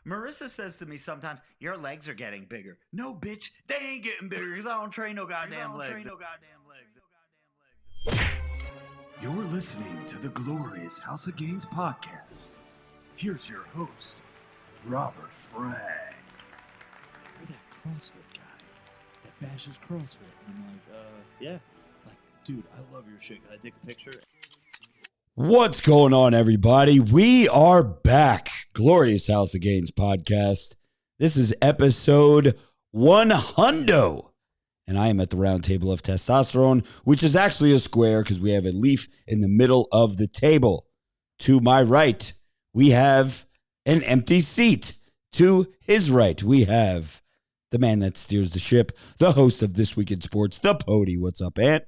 Marissa says to me sometimes, your legs are getting bigger. No, bitch, they ain't getting bigger because I don't train no goddamn legs. You're listening to the glorious House of Gainz podcast. Here's your host, Robert Frank. You're that CrossFit guy that bashes CrossFit. And I'm like, yeah. Like, dude, I love your shit. Can I take a picture? What's going on, everybody? We are back. Glorious House of Gainz podcast. This is episode 100. And I am at the round table of testosterone, which is actually a square because we have a leaf in the middle of the table. To my right, we have an empty seat. To his right, we have the man that steers the ship, the host of This Week in Sports, the Pody. What's up, Ant?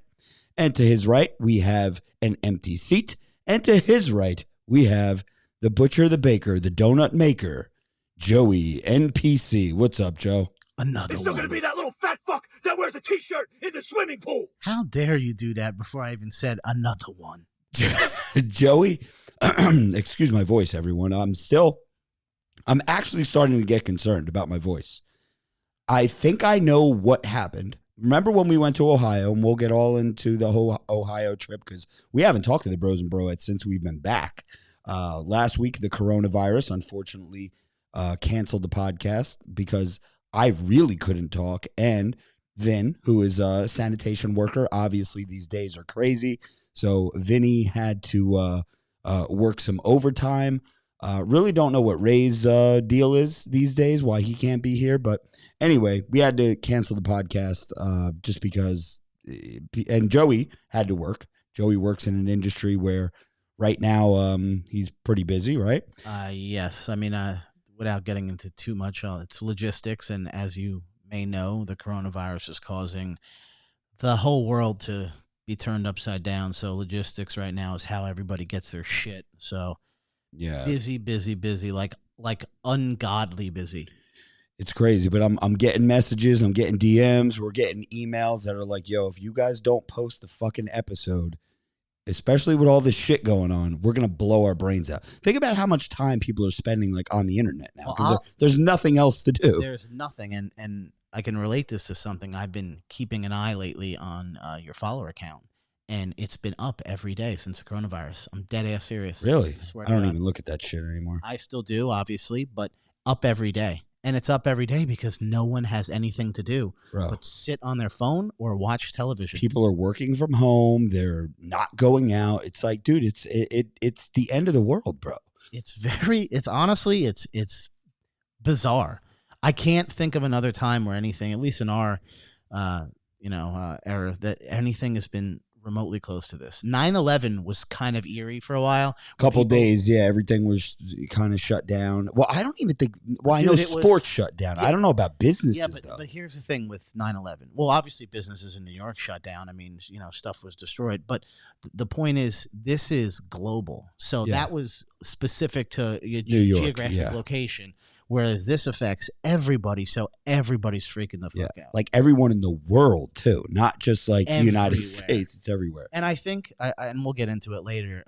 And to his right, we have an empty seat. And to his right, we have the butcher, the baker, the donut maker, Joey NPC. What's up, Joe? Another It's still one. gonna be that little fat fuck that wears a t-shirt in the swimming pool. How dare you do that before I even said another one? Joey, excuse my voice, everyone. I'm actually starting to get concerned about my voice. I think I know what happened. Remember when we went to Ohio, and we'll get all into the whole Ohio trip because we haven't talked to the bros and broettes since we've been back. Last week, the coronavirus, unfortunately, canceled the podcast because I really couldn't talk. And Vin, who is a sanitation worker, obviously these days are crazy. So Vinny had to work some overtime. Really don't know what Ray's deal is these days, why he can't be here. But anyway, we had to cancel the podcast just because, and Joey had to work. Joey works in an industry where right now he's pretty busy, right? Yes. I mean, without getting into too much, it's logistics. And as you may know, the coronavirus is causing the whole world to be turned upside down. So logistics right now is how everybody gets their shit. So Yeah, busy, like ungodly busy. it's crazy. But I'm getting messages, I'm getting DMs, we're getting emails that are like, yo, if you guys don't post the fucking episode, especially with all this shit going on, we're gonna blow our brains out. Think about how much time people are spending like on the internet now because there's nothing else to do. There's nothing, and I can relate this to something. I've been keeping an eye lately on your follower account, and it's been up every day since the coronavirus. I'm dead ass serious. Really? Swear I to don't God. even look at that shit anymore. I still do, obviously, but up every day. And it's up every day because no one has anything to do Bro, but sit on their phone or watch television. people are working from home. They're not going out. It's like, dude, it's the end of the world, bro. It's honestly, it's bizarre. I can't think of another time where anything, at least in our, era, that anything has been remotely close to this. 9/11 was kind of eerie for a while. Couple days, yeah, everything was kind of shut down. Well, I don't even think. Well, I Dude, know it was- sports shut down. Yeah. I don't know about businesses Yeah, though. but here's the thing with 9/11. Well, obviously businesses in New York shut down. I mean, stuff was destroyed. But the point is, this is global. So Yeah. that was specific to your New York, geographic yeah. location, whereas this affects everybody. So everybody's freaking the fuck out. Like everyone in the world too, not just like the United Everywhere. States. It's everywhere. And I think, and we'll get into it later,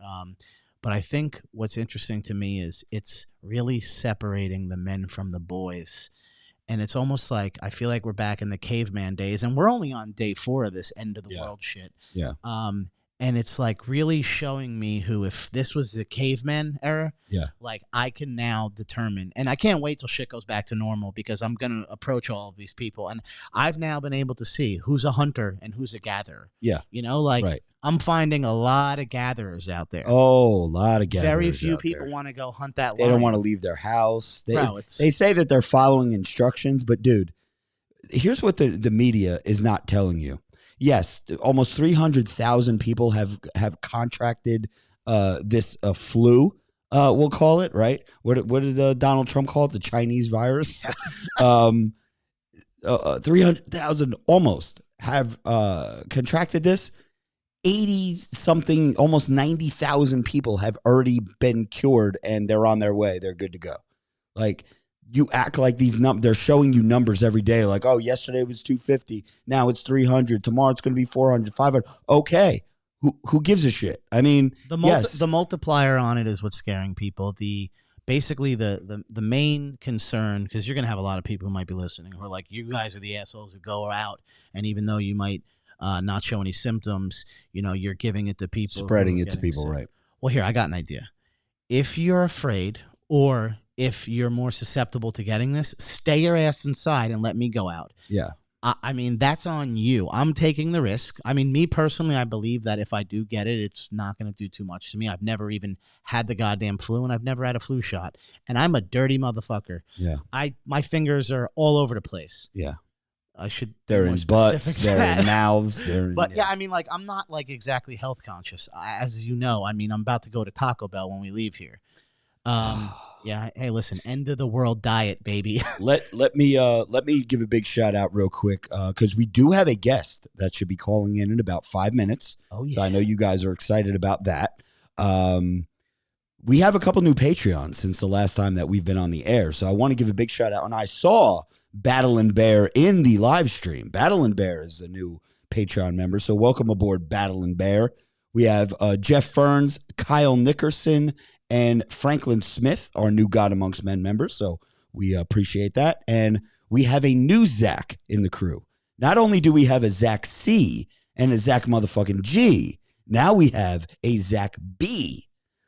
but I think what's interesting to me is it's really separating the men from the boys. And it's almost like I feel like we're back in the caveman days, and we're only on day 4 of this end of the world shit. Yeah. And it's like really showing me who, if this was the caveman era, Yeah. like I can now determine, and I can't wait till shit goes back to normal because I'm going to approach all of these people. And I've now been able to see who's a hunter and who's a gatherer. Yeah. Like I'm finding a lot of gatherers out there. Oh, a lot of gatherers. Very few out people there. want to go hunt that They lion. don't want to leave their house. Bro, They say that they're following instructions, but dude, here's what the media is not telling you. Yes, almost 300,000 people have contracted this flu. We'll call it, right? What did Donald Trump call it? The Chinese virus. 300,000 almost have contracted this. 80 something, almost 90,000 people have already been cured and they're on their way. They're good to go. Like, you act like these they're showing you numbers every day. Like, oh, yesterday it was 250. Now it's 300. Tomorrow it's going to be 400, 500. Okay. Who gives a shit? I mean, The multiplier on it is what's scaring people. The basically the main concern, because you're gonna have a lot of people who might be listening who are like, you guys are the assholes who go out, and even though you might not show any symptoms, you're giving it to people, Spreading it to people, sick. right? Well, here, I got an idea. If you're afraid, or if you're more susceptible to getting this, stay your ass inside and let me go out. Yeah. I mean, that's on you. I'm taking the risk. I mean, me personally, I believe that if I do get it, it's not going to do too much to me. I've never even had the goddamn flu, and I've never had a flu shot. And I'm a dirty motherfucker. Yeah. My fingers are all over the place. Yeah. I should. They're be more in butts. specific to They're that. in mouths. But yeah, I mean, like, I'm not like exactly health conscious, as you know. I mean, I'm about to go to Taco Bell when we leave here. Yeah. Hey, listen, end of the world diet, baby. let me give a big shout out real quick, because we do have a guest that should be calling in about 5 minutes. Oh yeah. So I know you guys are excited about that. We have a couple new Patreons since the last time that we've been on the air. So I want to give a big shout out. And I saw Battle and Bear in the live stream. Battle and Bear is a new Patreon member. So welcome aboard, Battle and Bear. We have Jeff Ferns, Kyle Nickerson, and Franklin Smith, our new God Amongst Men members. So we appreciate that. And we have a new Zach in the crew. Not only do we have a Zach C and a Zach motherfucking G, now we have a Zach B.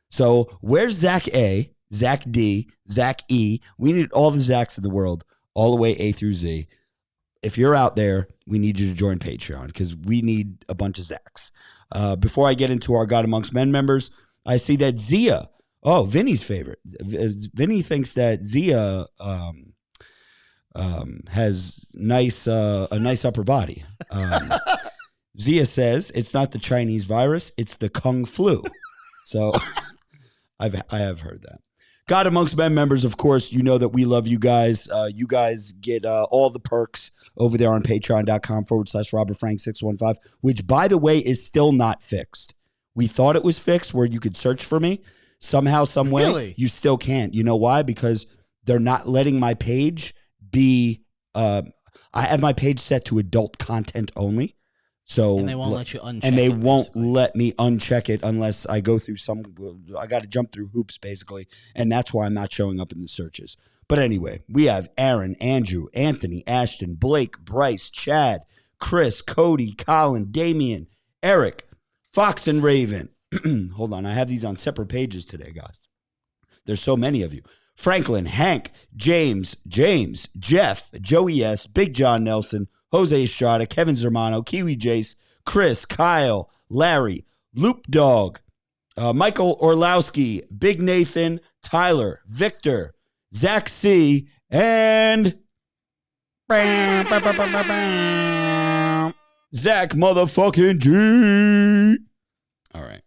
So where's Zach A, Zach D, Zach E? We need all the Zachs in the world, all the way A through Z. If you're out there, we need you to join Patreon because we need a bunch of Zachs. Before I get into our God Amongst Men members, I see that Zia, Vinny's favorite. Vinny thinks that Zia has a nice upper body. Zia says it's not the Chinese virus, it's the Kung flu. So I have heard that. God Amongst Men members, of course, you know that we love you guys. You guys get all the perks over there on patreon.com/RobertFrank615, which, by the way, is still not fixed. We thought it was fixed where you could search for me. Somehow, some way, Really? You still can't. You know why? Because they're not letting my page be I have my page set to adult content only. So And they won't let you uncheck and they it, won't basically. let me uncheck it unless I go through I got to jump through hoops, basically. And that's why I'm not showing up in the searches. But anyway, we have Aaron, Andrew, Anthony, Ashton, Blake, Bryce, Chad, Chris, Cody, Colin, Damian, Eric, Fox, and Raven. Hold on. I have these on separate pages today, guys. There's so many of you. Franklin, Hank, James, Jeff, Joey S., Big John Nelson, Jose Estrada, Kevin Zermano, Kiwi Jace, Chris, Kyle, Larry, Loop Dog, Michael Orlowski, Big Nathan, Tyler, Victor, Zach C., and Zach motherfucking G. All right.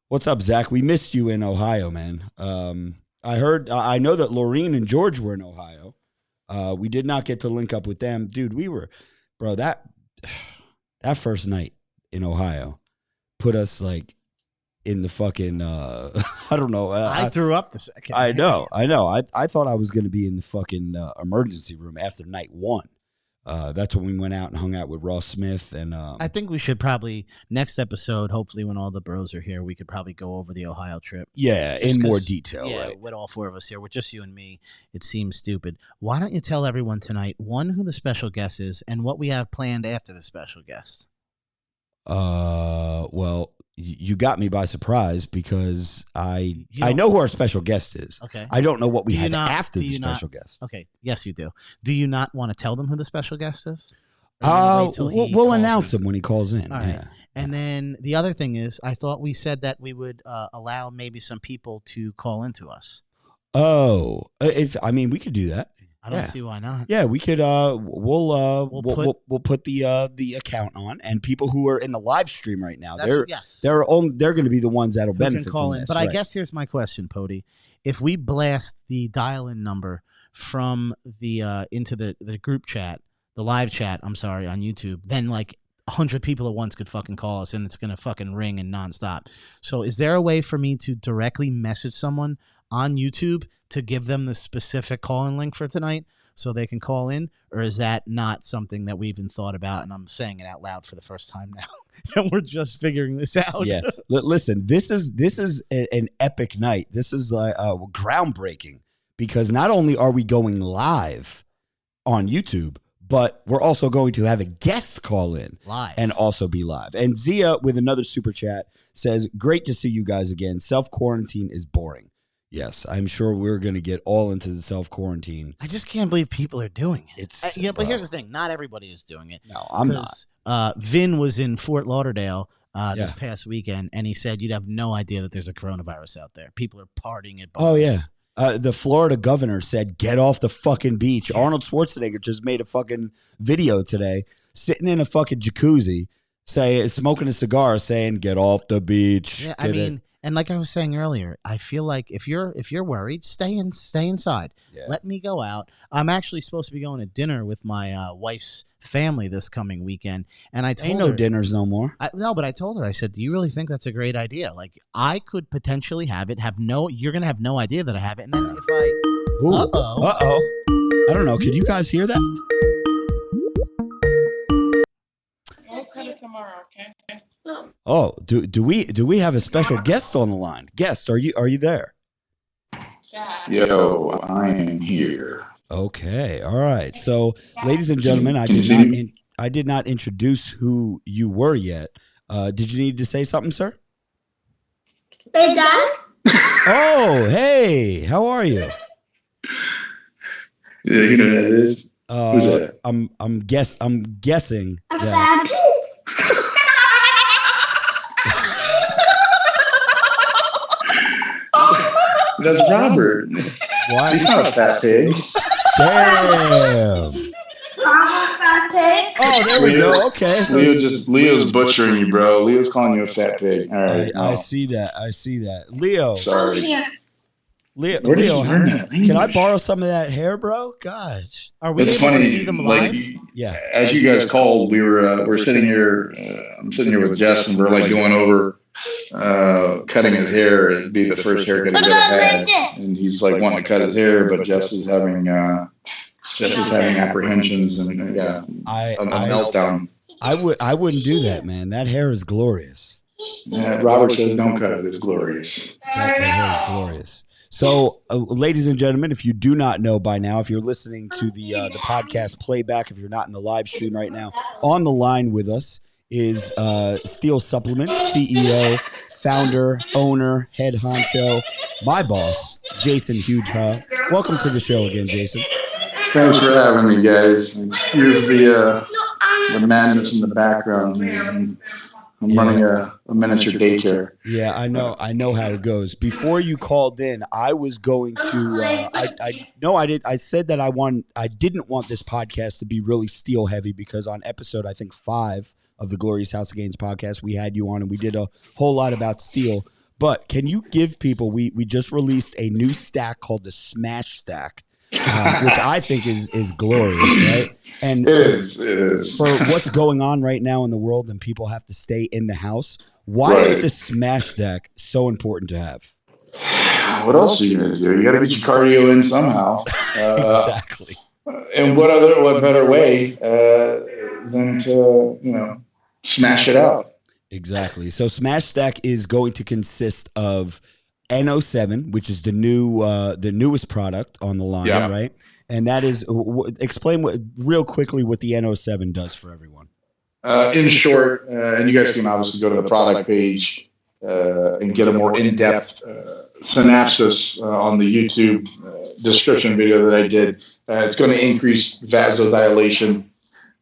What's up, Zach? We missed you in Ohio, man. I know that Laureen and George were in Ohio. We did not get to link up with them. Dude, that first night in Ohio put us like in the fucking, I don't know. I threw up the second. I know. I thought I was going to be in the fucking emergency room after night one. That's when we went out and hung out with Ross Smith. And I think we should probably, next episode, hopefully when all the bros are here, we could probably go over the Ohio trip. yeah, Just in more 'cause, detail, yeah, right? with all four of us here, with just you and me, it seems stupid. Why don't you tell everyone tonight, one, who the special guest is, and what we have planned after the special guest? Well, you got me by surprise because I don't- know who our special guest is. Okay. I don't know what we Do you have not- after do the you not- special guest. Okay. Yes, you do. Do you not want to tell them who the special guest is? Or you gonna wait till he We'll calls announce in? him when he calls in. All right. Yeah. And then the other thing is, I thought we said that we would allow maybe some people to call into us. Oh, we could do that. I don't Yeah. see why not. Yeah, we could. We'll put the account on, and people who are in the live stream right now, they're going to be the ones that'll Who benefit can call from in. this. But I right. guess here's my question, Pody. If we blast the dial-in number from the into the group chat, the live chat, I'm sorry, on YouTube, then like 100 people at once could fucking call us, and it's gonna fucking ring and nonstop. So is there a way for me to directly message someone on YouTube to give them the specific call-in link for tonight? so they can call in, or is that not something that we even thought about? And I'm saying it out loud for the first time now, and we're just figuring this out. Yeah, listen, this is an epic night. This is like groundbreaking because not only are we going live on YouTube, but we're also going to have a guest call in Live. and also be live. And Zia with another super chat says, "Great to see you guys again. Self-quarantine is boring." Yes, I'm sure we're going to get all into the self-quarantine. I just can't believe people are doing it. It's but here's the thing: not everybody is doing it. No, I'm not. Vin was in Fort Lauderdale this past weekend, and he said you'd have no idea that there's a coronavirus out there. People are partying at bars. Oh, yeah. The Florida governor said, "Get off the fucking beach." Yeah. Arnold Schwarzenegger just made a fucking video today, sitting in a fucking jacuzzi, smoking a cigar, saying, "Get off the beach." Yeah, and like I was saying earlier, I feel like if you're worried, stay inside. Yeah. Let me go out. I'm actually supposed to be going to dinner with my wife's family this coming weekend, and I told Ain't her, no dinners no more. but I told her, I said, "Do you really think that's a great idea? Like, I could potentially have it. You're gonna have no idea that I have it, and then if I, I don't know. Could you guys hear that? We'll cut it tomorrow, okay? Oh, do we have a special guest on the line? Guest, are you there? Yo, I am here. Okay, all right. So, ladies and gentlemen, I did not introduce who you were yet. Did you need to say something, sir? Hey, Dad. Oh, hey, how are you? Yeah, you know who that is? Who's that? I'm guessing A that. fat pig. That's Robert. Why? He's not a fat pig. Damn. Mama, fat pig. Oh, there we go. Okay. So Leo's butchering you, bro. Leo's calling you a fat pig. All right. I see that. Leo. Sorry. Here. Where did Leo, you learn that can I language? borrow some of that hair, bro? Gosh. are we It's able funny. to see them live? Yeah. As you guys called, we're sitting here. I'm sitting here with Jess, and we're like going over cutting his hair. It'd be the first haircut he's ever had, and he's like wanting to cut his hair, but Jess is having apprehensions and a meltdown. I wouldn't do that, man. That hair is glorious. Robert says don't cut it. It's glorious. That hair is glorious. So, ladies and gentlemen, if you do not know by now, if you're listening to the podcast playback, if you're not in the live stream right now, on the line with us is Steel Supplements CEO, founder, owner, head honcho, my boss, Jason Hugeha. Welcome to the show again, Jason. Thanks for having me, guys. Excuse the madness in the background, man. I'm running a miniature daycare. Yeah, I know how it goes. Before you called in, I was going to. I said that I didn't want this podcast to be really steel heavy because on episode I think 5 of the Glorious House of Gainz podcast we had you on and we did a whole lot about steel. But can you give people? We just released a new stack called the Smash Stack. Which I think is glorious, right? And it is. For what's going on right now in the world and people have to stay in the house, why is the Smash Stack so important to have? What else are you going to do? You got to get your cardio in somehow. Exactly. And what better way than to, smash it out? Exactly. So Smash Stack is going to consist of NO7, which is the newest product on the line, right? And that is, explain real quickly what the NO7 does for everyone. In short, and you guys can obviously go to the product page and get a more in-depth synopsis on the YouTube description video that I did. It's going to increase vasodilation,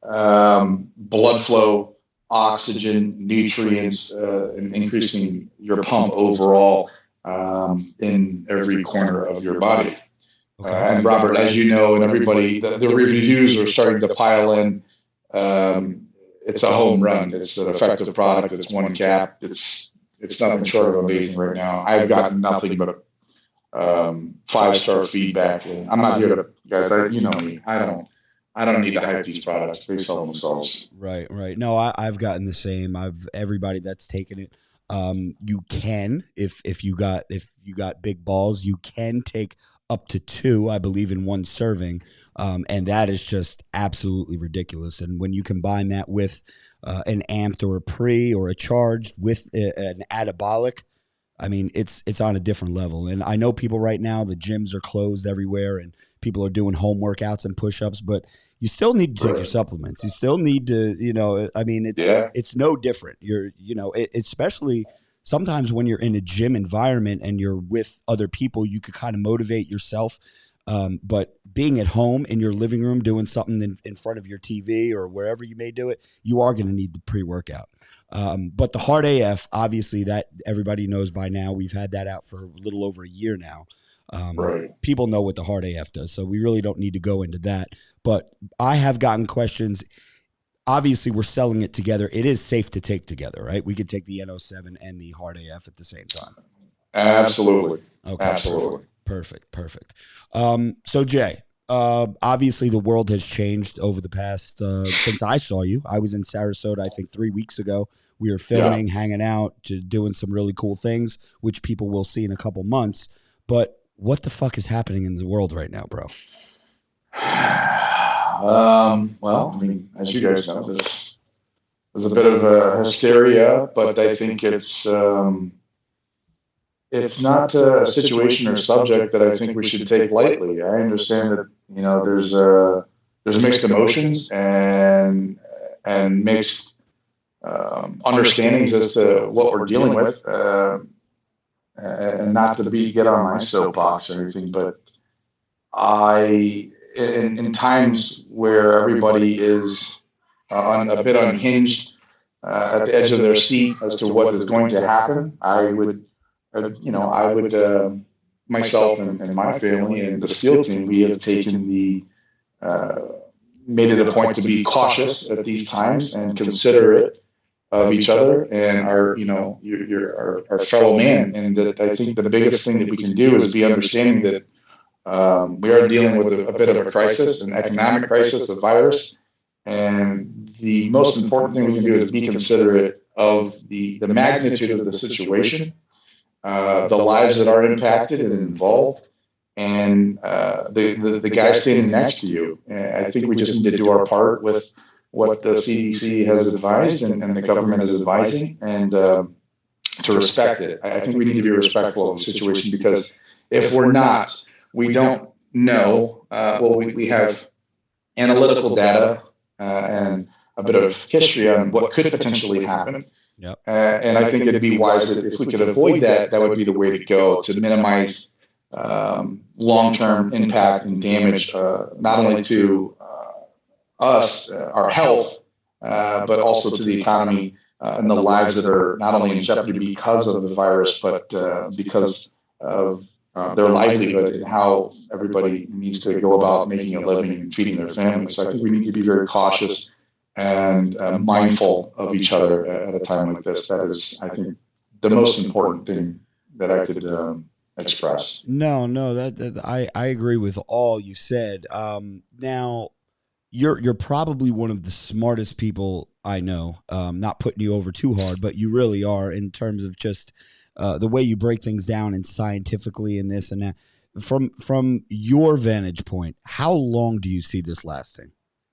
blood flow, oxygen, nutrients, and increasing your pump overall in every corner of your body. Okay. And Robert, as you know, and everybody, the reviews are starting to pile in. It's a home run. It's an effective product. It's one cap. It's nothing short of amazing right now. I've gotten nothing but 5-star feedback. And I'm not here to, guys. You know me. I don't need to hype these products. They sell themselves. Right. No, I've gotten the same. Everybody that's taken it. You can, if you got big balls, you can take up to 2, I believe, in one serving. And that is just absolutely ridiculous. And when you combine that with an amped or a pre or a charged with an anabolic, I mean, it's on a different level. And I know people right now, the gyms are closed everywhere and people are doing home workouts and push-ups, but you still need to take your supplements. You still need to, I mean, it's no different. Especially sometimes when you're in a gym environment and you're with other people, you could kind of motivate yourself. But being at home in your living room doing something in front of your TV or wherever you may do it, you are going to need the pre-workout. But the Hard AF, obviously, that everybody knows by now. We've had that out for a little over a year now. People know what the Hard AF does, so we really don't need to go into that. But I have gotten questions. Obviously, we're selling it together. It is safe to take together, right? We could take the NO7 and the Hard AF at the same time. Absolutely. Okay. Absolutely. Perfect. So, Jay, obviously the world has changed over the past since I saw you. I was in Sarasota, I think 3 weeks ago. We were filming, hanging out, doing some really cool things, which people will see in a couple months. But what the fuck is happening in the world right now, bro? Well, I mean, as you guys know, there's a bit of a hysteria, but I think it's not a situation or subject that I think we should take lightly. I understand that there's mixed emotions and mixed understandings as to what we're dealing with, and not to get on my soapbox or anything, but in times where everybody is a bit unhinged at the edge of their seat as to what is going to happen, I would myself and my family and the SEAL team, we have made it a point to be cautious at these times and considerate of each other and our fellow man. And that I think the biggest thing that we can do is be understanding that we are dealing with a bit of a crisis, an economic crisis, a virus. And the most important thing we can do is be considerate of the magnitude of the situation, the lives that are impacted and involved, and the guy standing next to you. I think we just need to do our part with what the CDC has advised and the government is advising, and to respect it. I think we need to be respectful of the situation, because if we're not, we don't know. We have analytical data and a bit of history on what could potentially happen. Yep. And I think it'd be wise that if we could avoid that, that would be the way to go, to minimize long-term impact and damage, not only to us, our health, but also to the economy and the lives that are not only in jeopardy because of the virus, but because of their livelihood and how everybody needs to go about making a living and feeding their families. So I think we need to be very cautious and mindful of each other at a time like this. That is, I think, the most important thing that I could express. No, that I agree with all you said. Now, you're probably one of the smartest people I know. Not putting you over too hard, but you really are, in terms of just the way you break things down and scientifically and this and that. From your vantage point, how long do you see this lasting?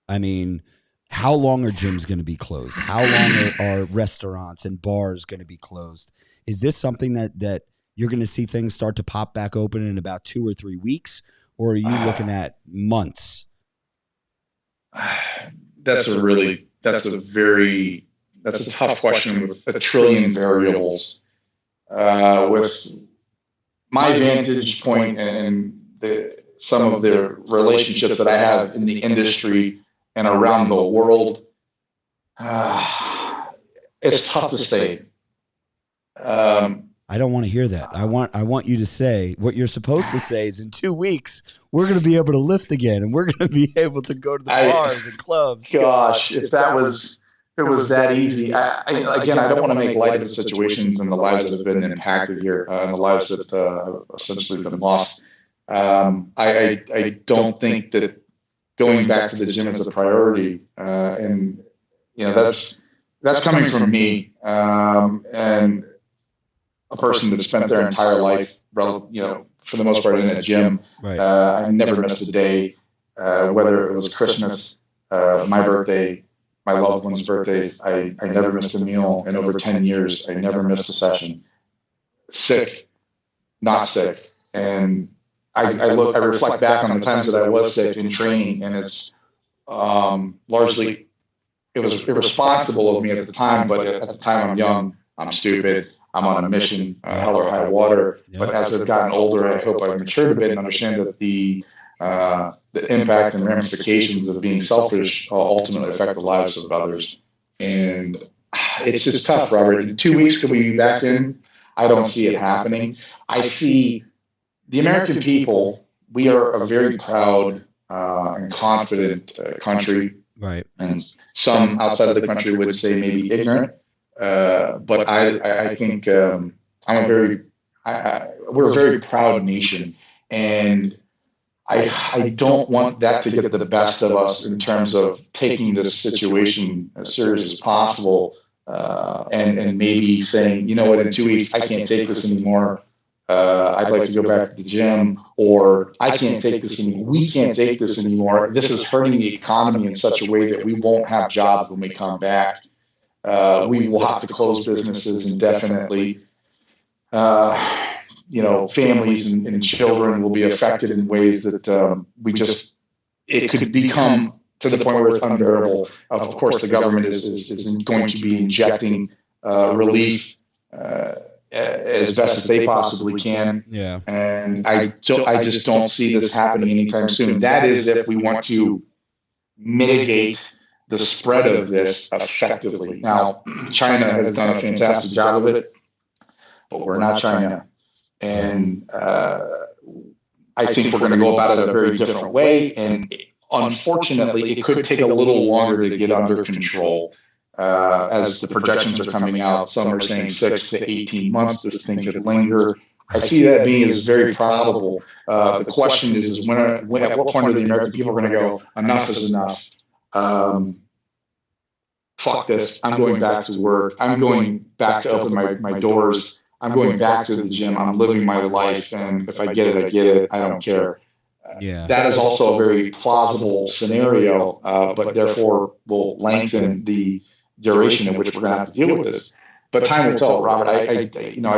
I mean, how long are gyms going to be closed? How long are restaurants and bars going to be closed? Is this something that you're going to see things start to pop back open in about 2 or 3 weeks, or are you looking at months? That's a tough question with a trillion variables. With my vantage point and some of the relationships that I have in the industry and around the world, it's tough to say. I don't want to hear that. I want you to say what you're supposed to say is, in 2 weeks, we're going to be able to lift again, and we're going to be able to go to the bars and clubs. Gosh, if it was that easy. Again, I don't want to make light of the situations and the lives that have been impacted here, and the lives that have essentially been lost. I don't think that going back to the gym is a priority, and that's coming from me, and a person that spent their entire life, for the most part in a gym. Right. I never missed a day, whether it was Christmas, my birthday, my loved ones' birthdays. I never missed a meal in over 10 years. I never missed a session. Sick, not sick. And I reflect back on the times that I was sick in training, and it's largely, it was irresponsible of me at the time, but at the time I'm young, I'm stupid, I'm on a mission, hell or high water. Yep. But as I've gotten older, I hope I've matured a bit and understand that the impact and ramifications of being selfish ultimately affect the lives of others. And it's just tough, Robert. In 2 weeks, could we be back in? I don't see it happening. I see the American people, we are a very proud and confident country. Right. And some outside of the country would say maybe ignorant. But I think we're a very proud nation. And I don't want that to get the best of us in terms of taking this situation as serious as possible, and maybe saying, you know what, in 2 weeks, I can't take this anymore. I'd like to go back to the gym, or I can't take this anymore. We can't take this anymore. This is hurting the economy in such a way that we won't have jobs when we come back. We will have to close businesses indefinitely. Families and children will be affected in ways that it could become to the point where it's unbearable. Of course, the government is going to be injecting relief as best as they possibly can. Yeah. And I just don't see this happening anytime soon. That is if we want to mitigate the spread of this effectively. Now, China has done a fantastic job of it, but we're not China. And I think we're going to go about it a very different way. And unfortunately, it could take a little longer to get under control. As the projections are coming out, some are saying 6 to 18 months this thing could linger. I see that being as very probable. The question is when at what point are the American people going to go, enough is enough? Fuck this. I'm going back to work. I'm going back to open my doors. I'm going back to the gym. I'm living my life. And if I get it, I get it. I don't care. Yeah. That is also a very plausible scenario, but therefore will lengthen the duration in which we're going to have to deal with this. But time will tell, Robert. I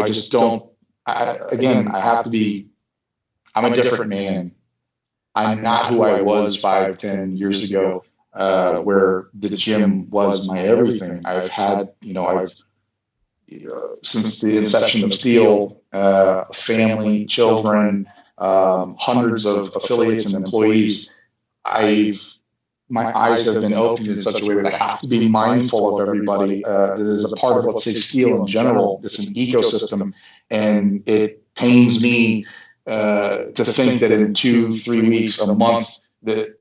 just don't. Again, I have to be. I'm a different man. I'm not who I was 5, 10 years ago, where the gym was my everything. I've had, since the inception of Steel, family, children, hundreds of affiliates and employees. My eyes have been opened in such a way that I have to be mindful of everybody. That is a part of, let's say, Steel in general. It's an ecosystem, and it pains me to think that in 2-3 weeks, a month, that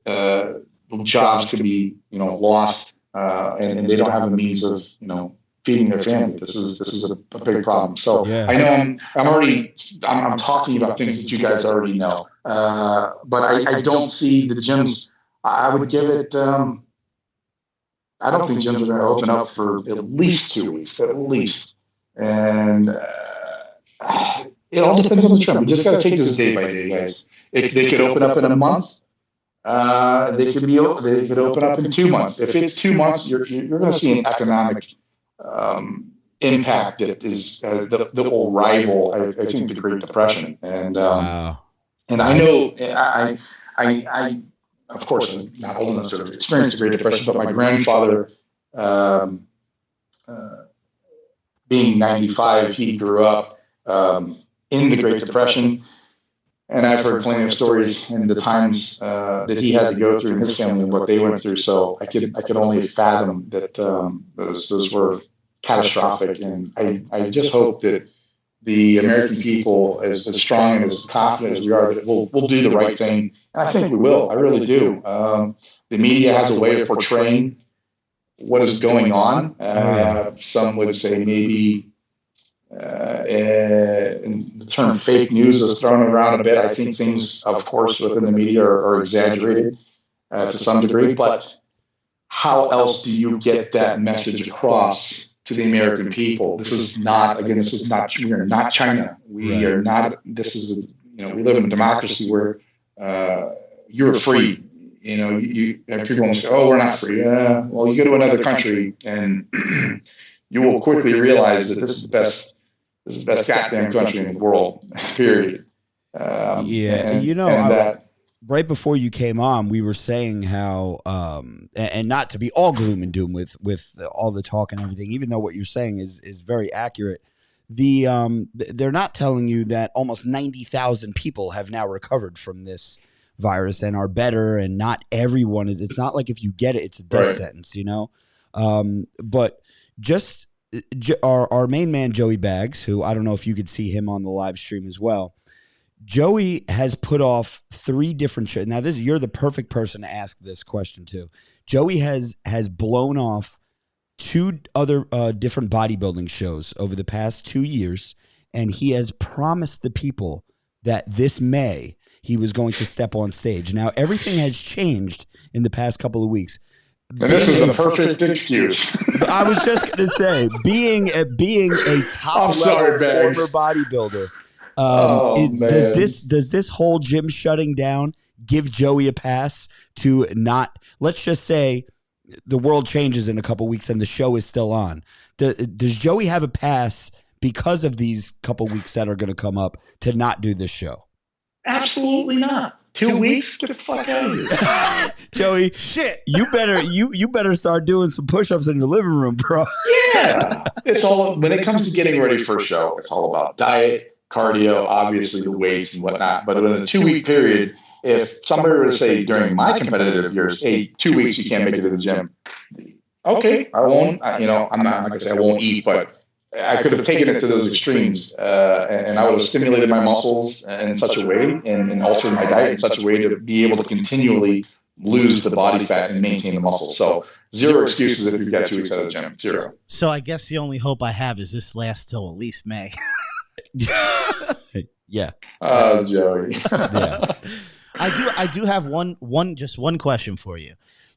jobs could be, lost, and they don't have a means of, feeding their family. This is a big problem. So Yeah. I know I'm talking about things that you guys already know, but I don't see the gyms. I would give it. I don't think gyms are going to open up for at least 2 weeks, at least, and it all depends on the trend. We just got to take this day by day, guys. They could open up in a month. They could open up in 2 months. If it's 2 months, you're going to see an economic impact that is that will rival, I think, the Great Depression. And Wow. and I know I of course I'm not old enough to have experienced the Great Depression, but my grandfather, being 95, he grew up in the Great Depression. And I've heard plenty of stories in the times that he had to go through in his family and what they went through. So I could only fathom that those were catastrophic. And I just hope that the American people, as strong and as confident as we are, that we'll do the right thing. And I think we will. I really do. The media has a way of portraying what is going on. Some would say maybe. And the term fake news is thrown around a bit. I think things, of course, within the media are exaggerated to some degree, but how else do you get that message across to the American people? We are not China. We are not, this is, we live in a democracy where you're free. And people almost go, "Oh, we're not free." Well, you go to another country and you will quickly realize that this is the best goddamn country in the world. Period. Right before you came on, we were saying how, and not to be all gloom and doom with all the talk and everything, even though what you're saying is very accurate. They're not telling you that almost 90,000 people have now recovered from this virus and are better, and not everyone is. It's not like if you get it, it's a death sentence, But just our main man, Joey Baggs, who I don't know if you could see him on the live stream as well. Joey has put off 3 different shows. Now, you're the perfect person to ask this question to. Joey has blown off 2 other different bodybuilding shows over the past 2 years, and he has promised the people that this May he was going to step on stage. Now, everything has changed in the past couple of weeks. And this is a perfect excuse. I was just going to say, being a top level former bodybuilder. Does this whole gym shutting down give Joey a pass to not, let's just say the world changes in a couple weeks and the show is still on. Does Joey have a pass because of these couple weeks that are going to come up to not do this show? Absolutely not. 2 weeks? Get the fuck out of here. Joey, shit. You better start doing some push-ups in your living room, bro. Yeah. It's all, when it comes to getting ready for a show, it's all about diet, cardio, obviously the weights and whatnot. But in a 2-week period, if somebody were to say during my competitive years, hey, 2 weeks you can't make it to the gym. Okay, I won't. I'm not going to say I won't eat, but I could have taken it to those extremes, and I would have stimulated my muscles in such a way and altered my diet in such a way to be able to continually lose the body fat and maintain the muscle. So 0 excuses if you've got 2 weeks out of the gym. 0. So I guess the only hope I have is this lasts till at least May. Yeah. Oh, Joey. Yeah. I do have one question for you.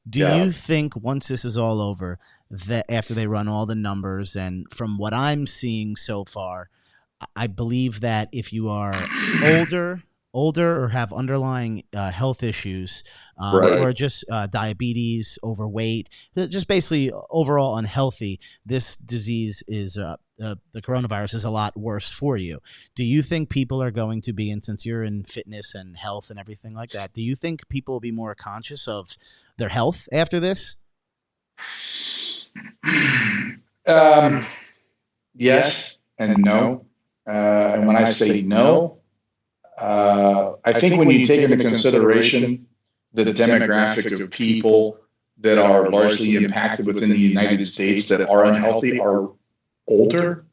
Do you think once this is all over, that after they run all the numbers, and from what I'm seeing so far, I believe that if you are older or have underlying health issues, or just diabetes, overweight, just basically overall unhealthy, this disease is the coronavirus is a lot worse for you. Do you think people are going to be, and since you're in fitness and health and everything like that, do you think people will be more conscious of their health after this? Yes and no. And when I say no, I think when you take into consideration the demographic of people that are largely impacted within the United States that are unhealthy are older,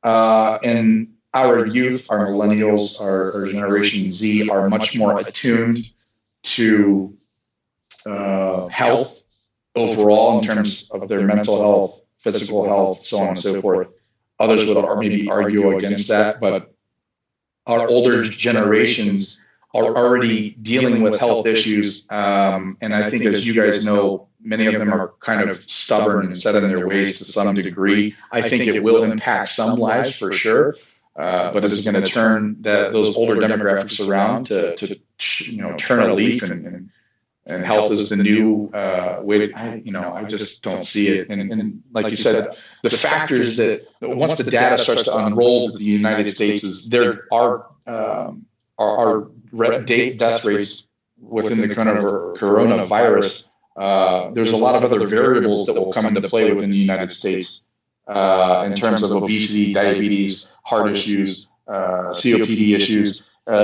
and our youth, our millennials, our Generation Z are much more attuned to health overall in terms of their mental health, physical health, so on and so forth. Others would maybe argue against that, but our older generations are already dealing with health issues. And I think, as you guys know, many of them are kind of stubborn and set in their ways to some degree. I think it will impact some lives for sure. But is it going to turn those older demographics around to turn a leaf and health is the new way to, I just don't see it. And like you said, the factors that once the data starts to unroll to the United States is there are death rates within the coronavirus. There's a lot of other variables that will come into play within the United States in terms of obesity, diabetes, heart issues, COPD issues,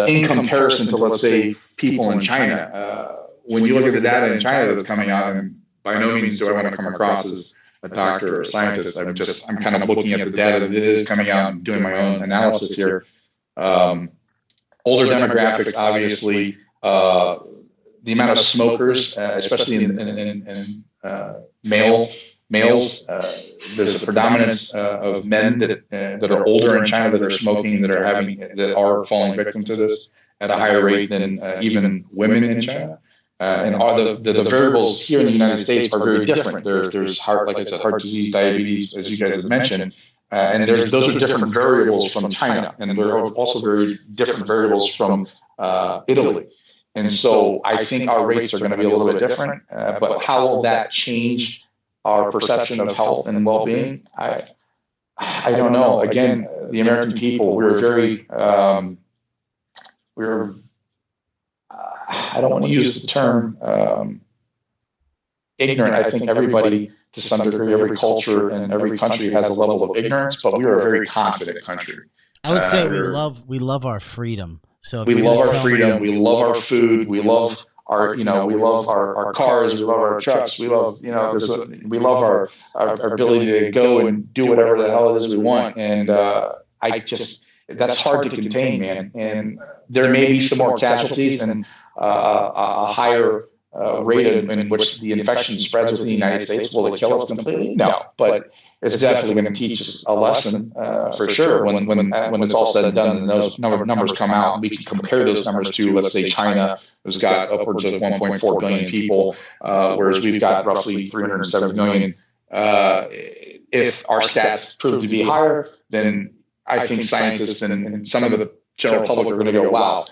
in comparison to, let's say, people in China. When you look at the data in China that's coming out, and by no means do I want to come across as a doctor or a scientist, I'm kind of looking at the data that is coming out and doing my own analysis here. Older demographics, obviously, the amount of smokers, especially in males, there's a predominance of men that are older in China that are smoking, that are falling victim to this at a higher rate than even women in China. And all the variables here in the United States are very different. There's heart, like I said, heart disease, diabetes, as you guys have mentioned. And those are different variables from China, and there are also very different variables from Italy. And so I think our rates are going to be a little bit different. But how will that change our perception of health and well-being? I don't know. Again, the American people, we're very I don't want to use the term ignorant. I think everybody, to some degree, every culture and every country has a level of ignorance, but we are a very confident country. I would say we love our freedom. So we love our freedom. We love our food. We love our we love our cars. We love our trucks. We love we love our ability to go and do whatever the hell it is we want. And that's hard to contain, man. And there may be some more casualties and a higher rate in which the infection spreads within the United States. Will it kill us completely? No, but it's definitely going to teach us a lesson for sure. When it's all said and done, and those numbers come out, and we can compare those numbers to, let's say, China, who's got upwards of 1.4 billion people, whereas we've got roughly 370 million. If our stats prove to be higher, then I think scientists and some of the general public are going to go, wow.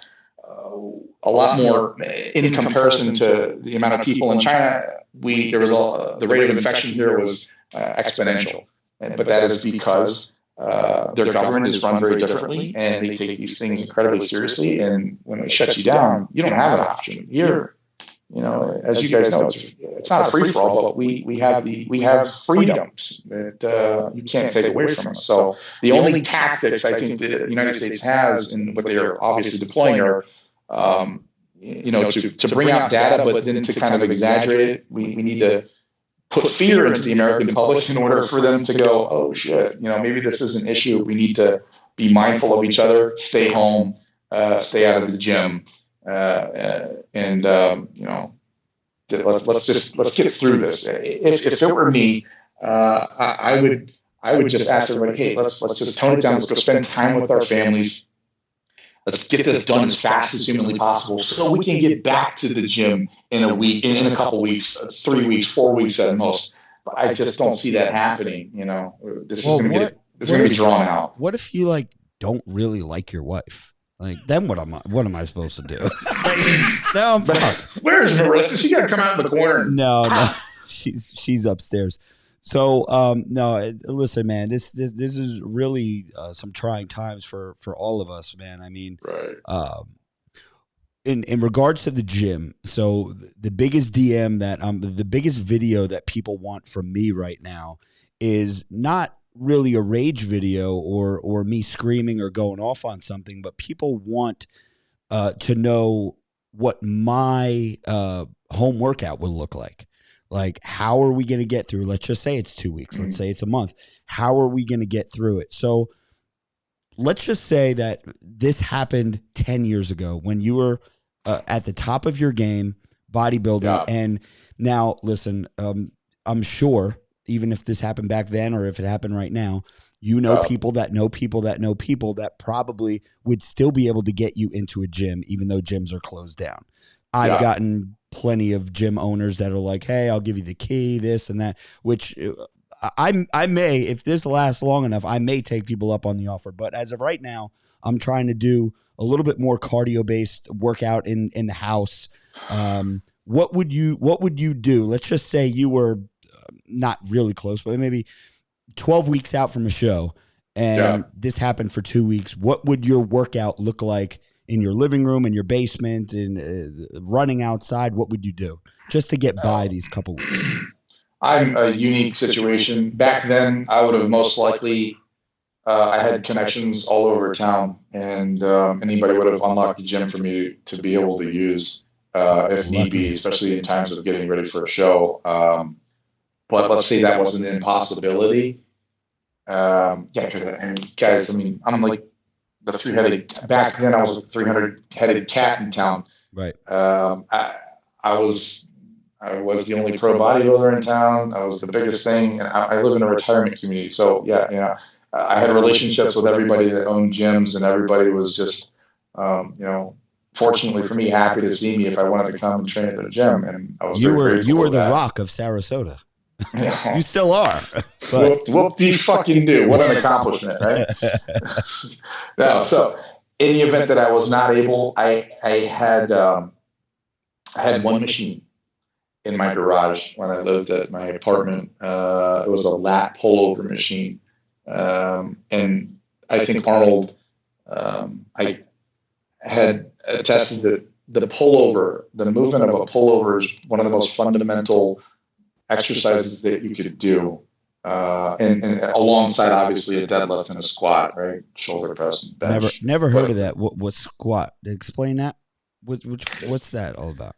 A lot more in comparison to the amount of people in China. The rate of infection here was exponential, but that is because their government is run very differently, and they take these things incredibly seriously. And when they shut you down, you don't have an option. Here, as you guys know, it's not a free for all, but we have freedoms that you can't take away from us. So the only tactics I think the United States has, and what they are obviously deploying, are to bring out data, but then to kind of exaggerate it. We need to put fear into the American public in order for them to go, oh shit, maybe this is an issue. We need to be mindful of each other, stay home, stay out of the gym, and let's get through this. If it were me, I would just ask everybody, hey, let's just tone it down. Let's go spend time with our families. Let's get this done as fast as humanly possible, so we can get back to the gym in a week, in a couple weeks, 3 weeks, 4 weeks at most. But I just don't see that happening. This is going to be drawn out. What if you don't really like your wife? Then what am I supposed to do? Now I'm fucked. Where's Marissa? She got to come out in the corner. No, she's upstairs. So no, listen, man, this is really some trying times for all of us, man. I mean, right. In regards to the gym, so the biggest DM that the biggest video that people want from me right now is not really a rage video or me screaming or going off on something, but people want to know what my home workout will look like. Like, how are we going to get through? Let's just say it's 2 weeks. Let's say it's a month. How are we going to get through it? So let's just say that this happened 10 years ago when you were at the top of your game, bodybuilding. Yeah. And now, listen, I'm sure even if this happened back then or if it happened right now, people that know people that know people that probably would still be able to get you into a gym, even though gyms are closed down. I've gotten plenty of gym owners that are like, hey, I'll give you the key, this and that, which I may, if this lasts long enough, I may take people up on the offer. But as of right now, I'm trying to do a little bit more cardio-based workout in the house. What would you do? Let's just say you were not really close, but maybe 12 weeks out from a show, and this happened for 2 weeks. What would your workout look like in your living room, in your basement, in running outside? What would you do just to get by these couple weeks? I'm a unique situation. Back then, I would have most likely, I had connections all over town, and anybody would have unlocked the gym for me to be able to use if need be, especially in times of getting ready for a show. But let's say that was an impossibility. Guys, I mean, I'm like the three-headed. Back then, I was a 300-headed cat in town. Right. I was the only pro bodybuilder in town. I was the biggest thing, and I live in a retirement community. So I had relationships with everybody that owned gyms, and everybody was just, fortunately for me, happy to see me if I wanted to come and train at the gym. And I was you were the Rock of Sarasota. You still are. But whoop de fucking do. What an accomplishment, right? No, so in the event that I was not able, I had one machine in my garage when I lived at my apartment. It was a lat pullover machine, and I think Arnold, I had attested that the pullover, the movement of a pullover, is one of the most fundamental exercises that you could do. And alongside obviously a deadlift and a squat, right? Shoulder press and bench. never heard of that. What's squat? Explain that. What's that all about?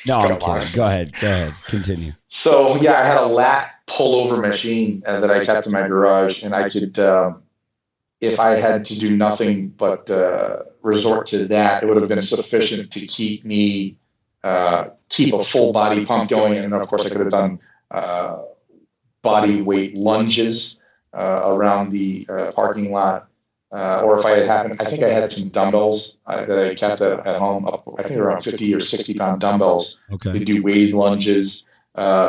No, I'm kidding. Go ahead. Continue. So yeah, I had a lat pullover machine that I kept in my garage, and I could, if I had to do nothing but resort to that, it would have been sufficient to keep me keep a full body pump going, and of course I could have done body weight lunges around the parking lot. Or if I had happened, I think I had some dumbbells that I kept at home, I think around 50 or 60-pound dumbbells to do weighted lunges,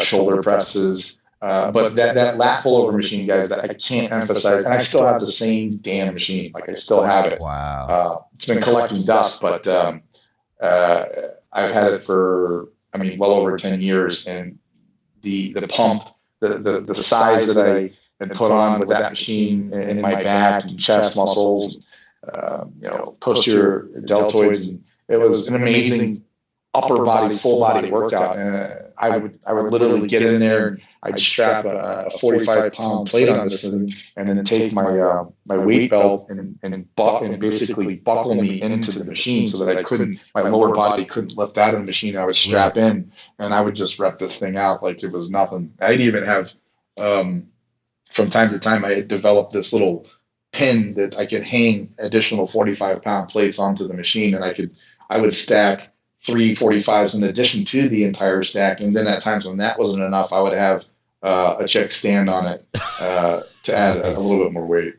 shoulder presses. But that lat pullover machine, guys, that I can't emphasize, and I still have the same damn machine. Like I still have it. Wow. It's been collecting dust, but I've had it for, I mean, well over 10 years, and the pump, the size that I had put on with that machine in my back and chest muscles, posterior deltoids, and it was an amazing upper body, full body workout. And I would literally get in there and I'd strap a 45-pound plate on this thing, and then take my my weight belt and basically buckle me into the machine so that my lower body couldn't lift out of the machine. I would strap in, and I would just rep this thing out like it was nothing. I'd even have, from time to time, I had developed this little pin that I could hang additional 45-pound plates onto the machine, and I would stack 3 45s in addition to the entire stack. And then at times when that wasn't enough, I would have a check stand on it to add a little bit more weight.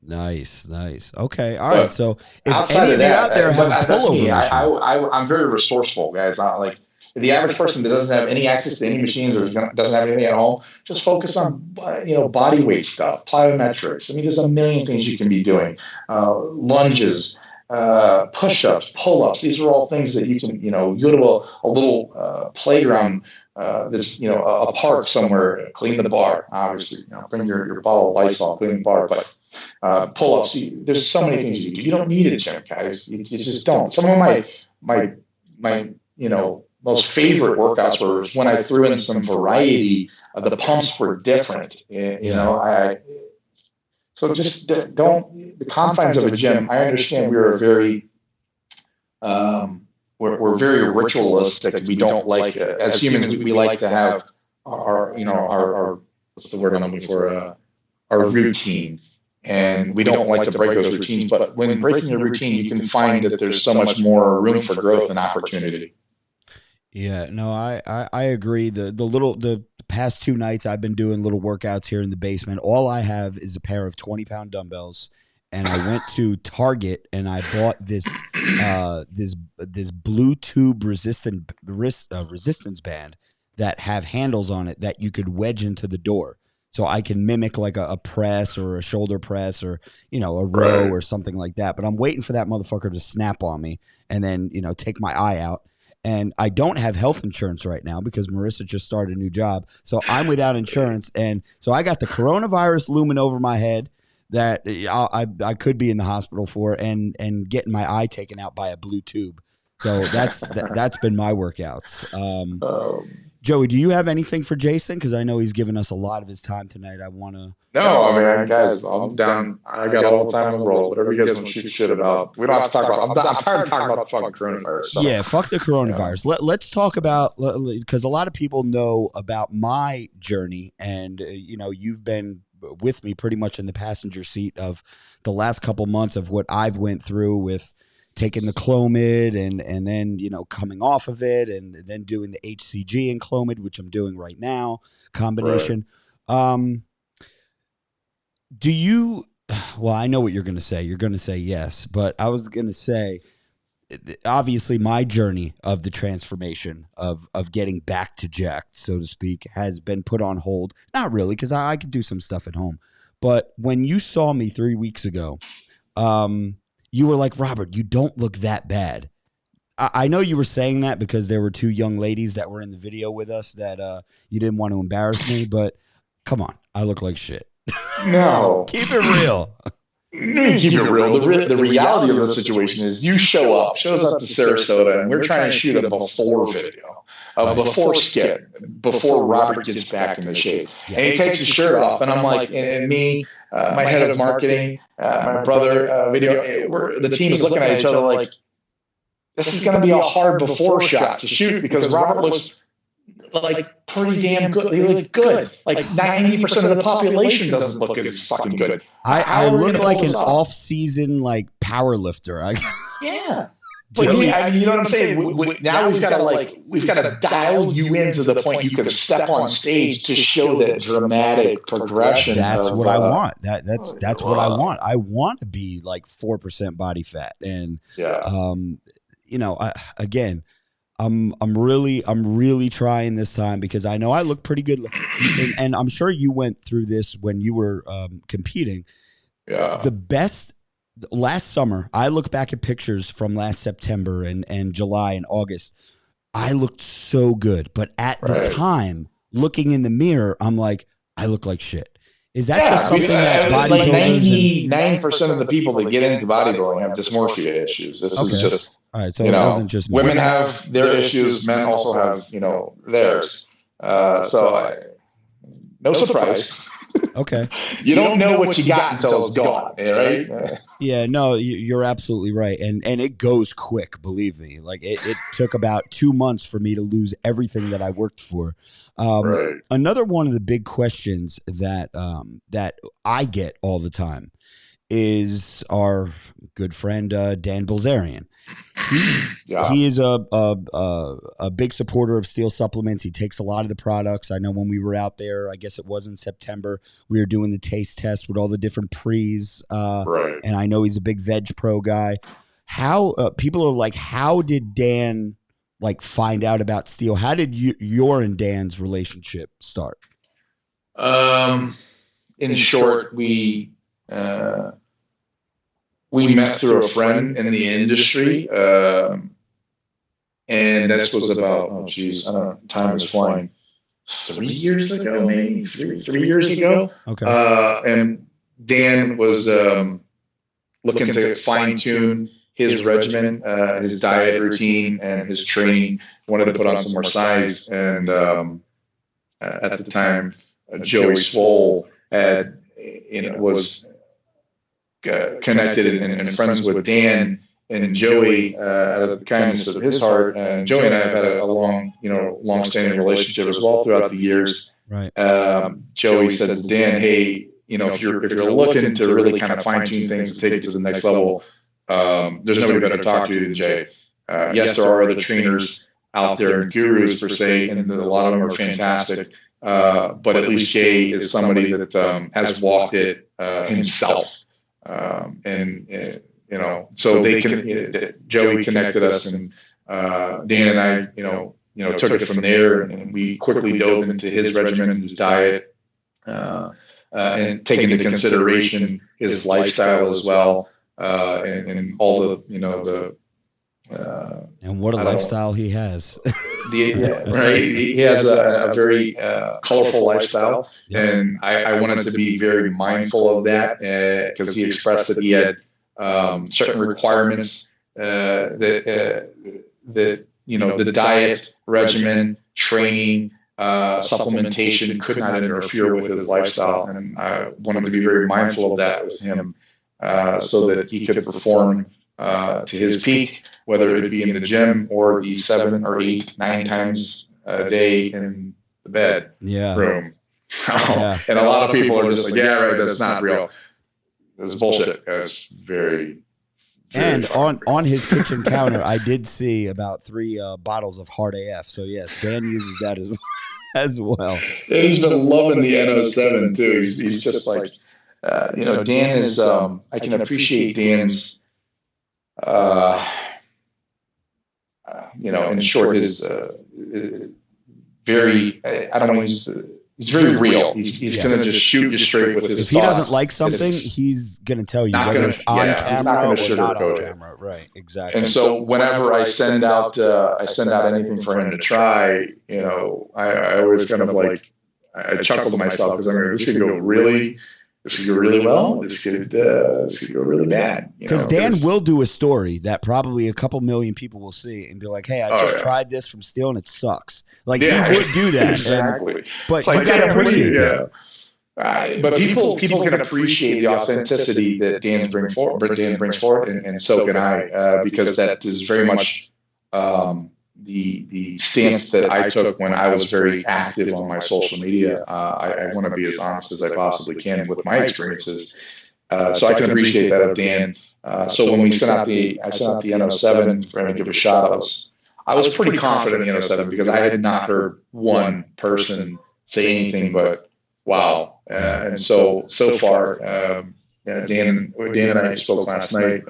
Nice. Okay, all right. So if Outside any of you that, out there have a that's pullover me. machine, I'm very resourceful, guys. Like the average person that doesn't have any access to any machines or doesn't have anything at home, just focus on body weight stuff, plyometrics. I mean, there's a million things you can be doing. Lunges, push-ups, pull-ups. These are all things that you can, go to a little playground, there's, a park somewhere, clean the bar, obviously, bring your bottle of Lysol, clean the bar, but pull-ups, there's so many things you can do. You don't need a gym, guys. You just don't. Some of my most favorite workouts were when I threw in some variety. The pumps were different. So just don't, the confines of a gym. I understand we are very, we're very ritualistic. We don't like, as humans, we like to have our what's the word I'm looking for? Our routine. And we don't like to break those routines. But when breaking a routine, you can find that there's so much more room for growth and opportunity. Yeah, no, I agree. The past 2 nights I've been doing little workouts here in the basement. All I have is a pair of 20-pound dumbbells, and I went to Target and I bought this this blue tube resistance band that have handles on it that you could wedge into the door. So I can mimic like a press or a shoulder press or, a row or something like that. But I'm waiting for that motherfucker to snap on me and then, take my eye out. And I don't have health insurance right now because Marissa just started a new job. So I'm without insurance. And so I got the coronavirus looming over my head that I could be in the hospital for and getting my eye taken out by a blue tube. So that's been my workouts. Joey, do you have anything for Jason? Because I know he's given us a lot of his time tonight. I want to. No, I mean, guys, I'm down. I got all the time in the world. Whatever you guys want to shoot shit about, we don't have to talk about. I'm tired of talking about the fucking coronavirus. So. Yeah, fuck the coronavirus. Let's talk about, because a lot of people know about my journey, and you've been with me pretty much in the passenger seat of the last couple months of what I've went through with taking the Clomid and then, coming off of it and then doing the HCG and Clomid, which I'm doing right now, combination. Right. Well, I know what you're going to say. You're going to say yes, but I was going to say, obviously my journey of the transformation of getting back to jacked, so to speak, has been put on hold. Not really, because I could do some stuff at home. But when you saw me 3 weeks ago, you were like, Robert, you don't look that bad. I know you were saying that because there were 2 young ladies that were in the video with us that you didn't want to embarrass me, but come on, I look like shit. No. Keep it real. Keep it real. The reality of the situation is you shows up to Sarasota, and we're trying to shoot a before video, a before skit, before Robert gets back into shape. Yeah. And he takes his shirt off, and I'm like, and me, my head of marketing, my brother, video, the team is looking at each other like, this is going to be a hard before shot to shoot because Robert looks like pretty damn good. He look good. Like 90% of the population doesn't look as fucking good. I look like an off-season like power lifter. Yeah. But you know what I'm saying? Now we've got to dial you into the point you can step on stage to show that dramatic progression. That's what I want. That's what I want. I want to be like 4% body fat, and you know, I'm really trying this time because I know I look pretty good, and I'm sure you went through this when you were competing. Yeah. The best last summer, I look back at pictures from last September and July and August. I looked so good, but at the time, looking in the mirror, I'm like, I look like shit. Is that just something that bodybuilders? Like 99% of the people that get into bodybuilding have dysmorphia issues. This is just, all right. So it wasn't just me. Women have their issues. Men also have, theirs. So no surprise. Okay. You don't know what you got until it's gone, right? Yeah, no, you're absolutely right. And it goes quick, believe me. Like it took about 2 months for me to lose everything that I worked for. Right. Another one of the big questions that I get all the time is our good friend Dan Bilzerian. He is a big supporter of Steel supplements. He takes a lot of the products. I know when we were out there, I guess it was in September, we were doing the taste test with all the different pre's. Right. And I know he's a big Veg Pro guy. How people are like, how did Dan like find out about Steel? How did your and Dan's relationship start? In short, we met through a friend in the industry, and this was about, I don't know, time is flying, 3 years ago, maybe three years ago. Okay. And Dan was looking to fine tune his regimen, his diet routine, and his training. Wanted to put on some more size, and at the time, Joey Swole was connected and friends with Dan and Joey out of the kindness of his heart. And Joey and I have had a long-standing relationship as well throughout the years. Right. Joey said to Dan, "Hey, if you're looking to really kind of fine-tune things and take it to the next level, there's nobody better to talk to than Jay. Yes, there are other trainers out there and gurus per se, and a lot of them are fantastic. But at least Jay is somebody that has walked it himself." So they can. Joey connected us, and Dan and I, took it from there, and we quickly dove into his regimen and his diet, and taking into consideration his lifestyle as well, and all the and what a lifestyle he has. Right. He has a very colorful lifestyle, and I wanted to be very mindful of that because he expressed that he had certain requirements that the diet, regimen, training, supplementation could not interfere with his lifestyle, and I wanted to be very mindful of that with him so that he could perform to his peak, whether it be in the gym or the 7 or 8, 9 times a day in the bed room. And a lot of people are just like, yeah, right, that's not real. That's bullshit. That's very and on his kitchen counter, I did see about 3 bottles of Hard AF. So yes, Dan uses that as well. And he's been loving the NO7 too. He's just like, Dan is. I can appreciate Dan's in short, his very, I don't want to use he's very real. He's going to just shoot you straight with his If he thoughts. doesn't like something, he's going to tell you Not whether gonna- it's on yeah, he's not camera gonna or not on sugarcoat it. camera. Right, exactly. And so whenever I send out anything for him to try, I always kind of like, I chuckle to myself because I'm going, this could go really well. This could go really bad. Because Dan will do a story that probably a couple million people will see and be like, hey, I just tried this from Steel and it sucks. Like, he would do that. Exactly. But like, you got to appreciate that. But people can appreciate the authenticity that Dan brings forward, and so can I, because that is very much the stance that I took when I was very active on my social media. I want to be as honest as I possibly can with my experiences, so I can appreciate that of Dan. So when I sent out the N07 for him to give a shot, I was pretty confident in the N07 because I had not heard one person say anything but wow. And so far, Dan and I spoke last night.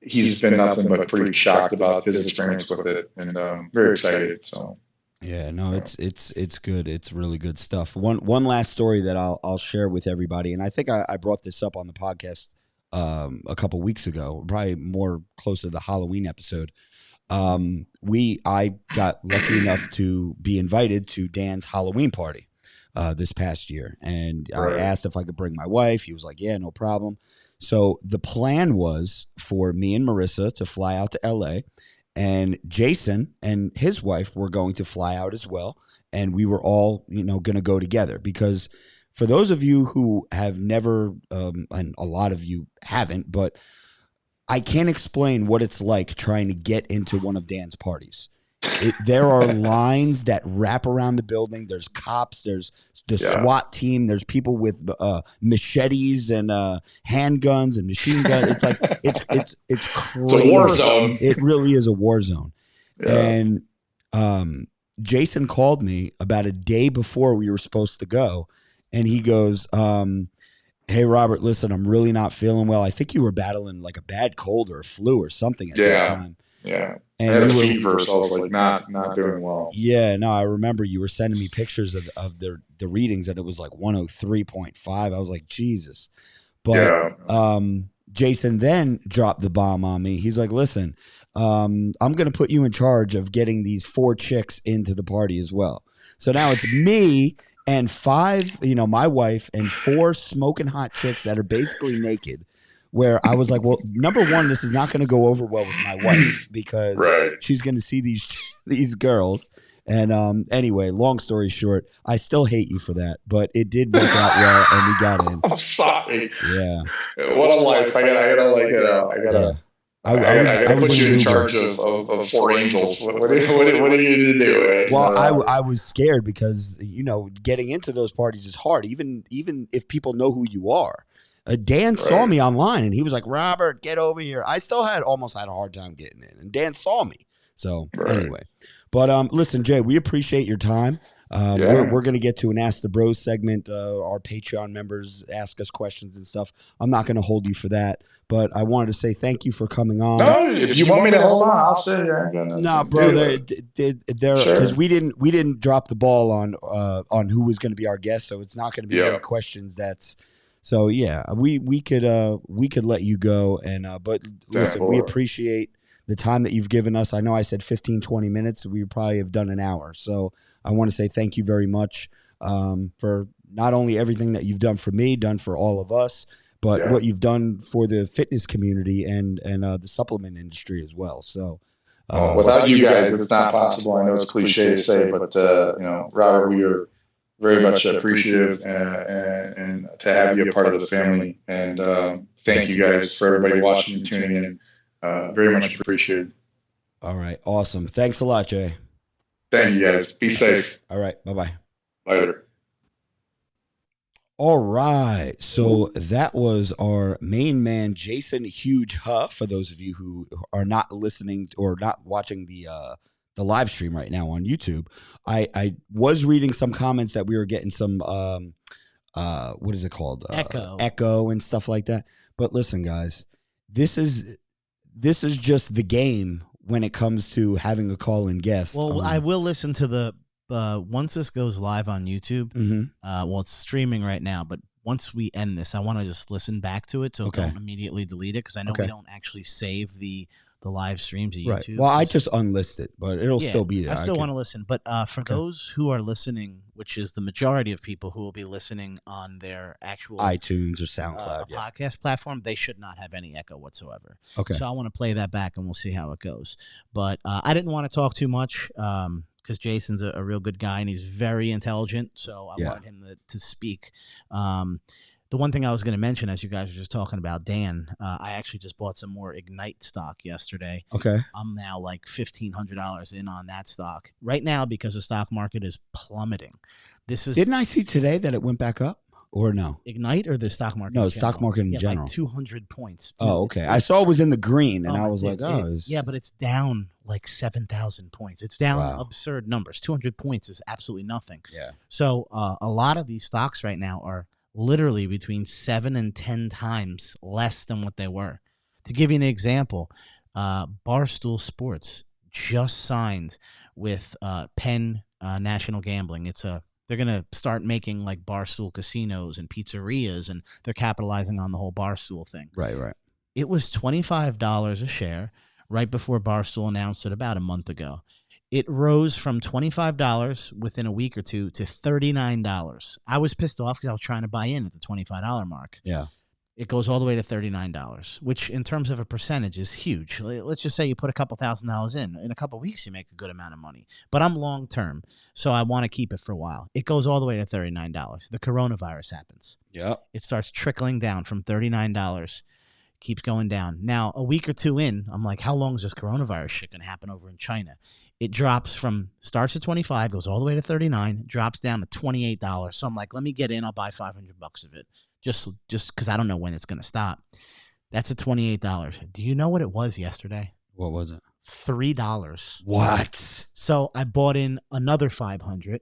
He's been nothing but pretty shocked about his experience with it, and very excited. So yeah, no, it's good. It's really good stuff. One last story that I'll share with everybody, and I think I brought this up on the podcast a couple weeks ago, probably more close to the Halloween episode. I got lucky enough to be invited to Dan's Halloween party this past year, and I asked if I could bring my wife. He was like, "Yeah, no problem." So the plan was for me and Marissa to fly out to LA, and Jason and his wife were going to fly out as well. And we were all, going to go together because for those of you who have never, and a lot of you haven't, but I can't explain what it's like trying to get into one of Dan's parties. There are lines that wrap around the building. There's cops. There's the SWAT team. There's people with machetes and handguns and machine guns. It's like it's crazy. It's a war zone. It really is a war zone. Yeah. And Jason called me about a day before we were supposed to go, and he goes, "Hey Robert, listen, I'm really not feeling well. I think you were battling like a bad cold or a flu or something at that time." Yeah. And I had a fever, so I was like not doing well. Yeah, no, I remember you were sending me pictures of the readings, and it was like 103.5. I was like, Jesus. But Jason then dropped the bomb on me. He's like, listen, I'm going to put you in charge of getting these 4 chicks into the party as well. So now it's me and 5, my wife and 4 smoking hot chicks that are basically naked. Where I was like, well, number one, this is not going to go over well with my wife because she's going to see these girls. And anyway, long story short, I still hate you for that, but it did work out well, and we got in. I'm sorry. Yeah. What a life! I gotta put you in charge of 4 angels. What do you do? Well, I was scared because getting into those parties is hard, even if people know who you are. Dan saw me online, and he was like, Robert, get over here. I still almost had a hard time getting in, and Dan saw me. So anyway, but listen, Jay, we appreciate your time. We're going to get to an Ask the Bros segment. Our Patreon members ask us questions and stuff. I'm not going to hold you for that, but I wanted to say thank you for coming on. No, if you want me to hold on, I'll say no, bro, because we didn't drop the ball on who was going to be our guest, so it's not going to be any questions So yeah, we could let you go, and but listen, we appreciate the time that you've given us. I know I said 15, 20 minutes. We probably have done an hour. So I want to say thank you very much for not only everything that you've done for me, done for all of us, but what you've done for the fitness community and the supplement industry as well. So without you guys, it's not possible. I know it's cliche to say, but Robert, we are very much appreciative and to have you a part of the family. And thank you guys for everybody watching and tuning in. Very much appreciated. All right. Awesome. Thanks a lot, Jay. Thank you guys. Be safe. All right. Bye-bye. Later. All right. So that was our main man, Jason Huge Huh, for those of you who are not listening or not watching the live stream right now on YouTube. I was reading some comments that we were getting some what is it called? Echo and stuff like that. But listen, guys, this is just the game when it comes to having a call-in guest. Well, I will listen to the once this goes live on YouTube. Well, it's streaming right now, but once we end this, I want to just listen back to it, so don't immediately delete it, because I know we don't actually save the live streams of YouTube. Right. Well, I just unlist it, but it'll still be there. I still want to listen. But for those who are listening, which is the majority of people who will be listening on their actual iTunes or SoundCloud podcast platform, they should not have any echo whatsoever. Okay. So I want to play that back, and we'll see how it goes. But I didn't want to talk too much because Jason's a real good guy, and he's very intelligent. So I wanted him to speak. The one thing I was going to mention, as you guys were just talking about Dan, I actually just bought some more Ignite stock yesterday. Okay. I'm now like $1,500 in on that stock right now because the stock market is plummeting. Didn't I see today that it went back up, or no? Ignite or the stock market? No, stock market in general. Like 200 points. Dude, okay. I saw it was in the green, and I was like, yeah, but it's down like 7,000 points. It's down absurd numbers. 200 points is absolutely nothing. Yeah. So a lot of these stocks right now are literally between 7 and 10 times less than what they were. To give you an example, Barstool Sports just signed with Penn National Gambling. They're going to start making like Barstool casinos and pizzerias, and they're capitalizing on the whole Barstool thing. Right. It was $25 a share right before Barstool announced it about a month ago. It rose from $25 within a week or two to $39. I was pissed off because I was trying to buy in at the $25 mark. Yeah. It goes all the way to $39, which in terms of a percentage is huge. Let's just say you put a couple $1,000s in. In a couple of weeks, you make a good amount of money. But I'm long term, so I want to keep it for a while. It goes all the way to $39. The coronavirus happens. Yeah. It starts trickling down from $39. Keeps going down. Now, a week or two in, I'm like, how long is this coronavirus shit going to happen over in China? It starts at 25, goes all the way to 39, drops down to $28. So I'm like, let me get in. I'll buy $500 of it just because I don't know when it's going to stop. That's at $28. Do you know what it was yesterday? What was it? $3. What? So I bought in another 500.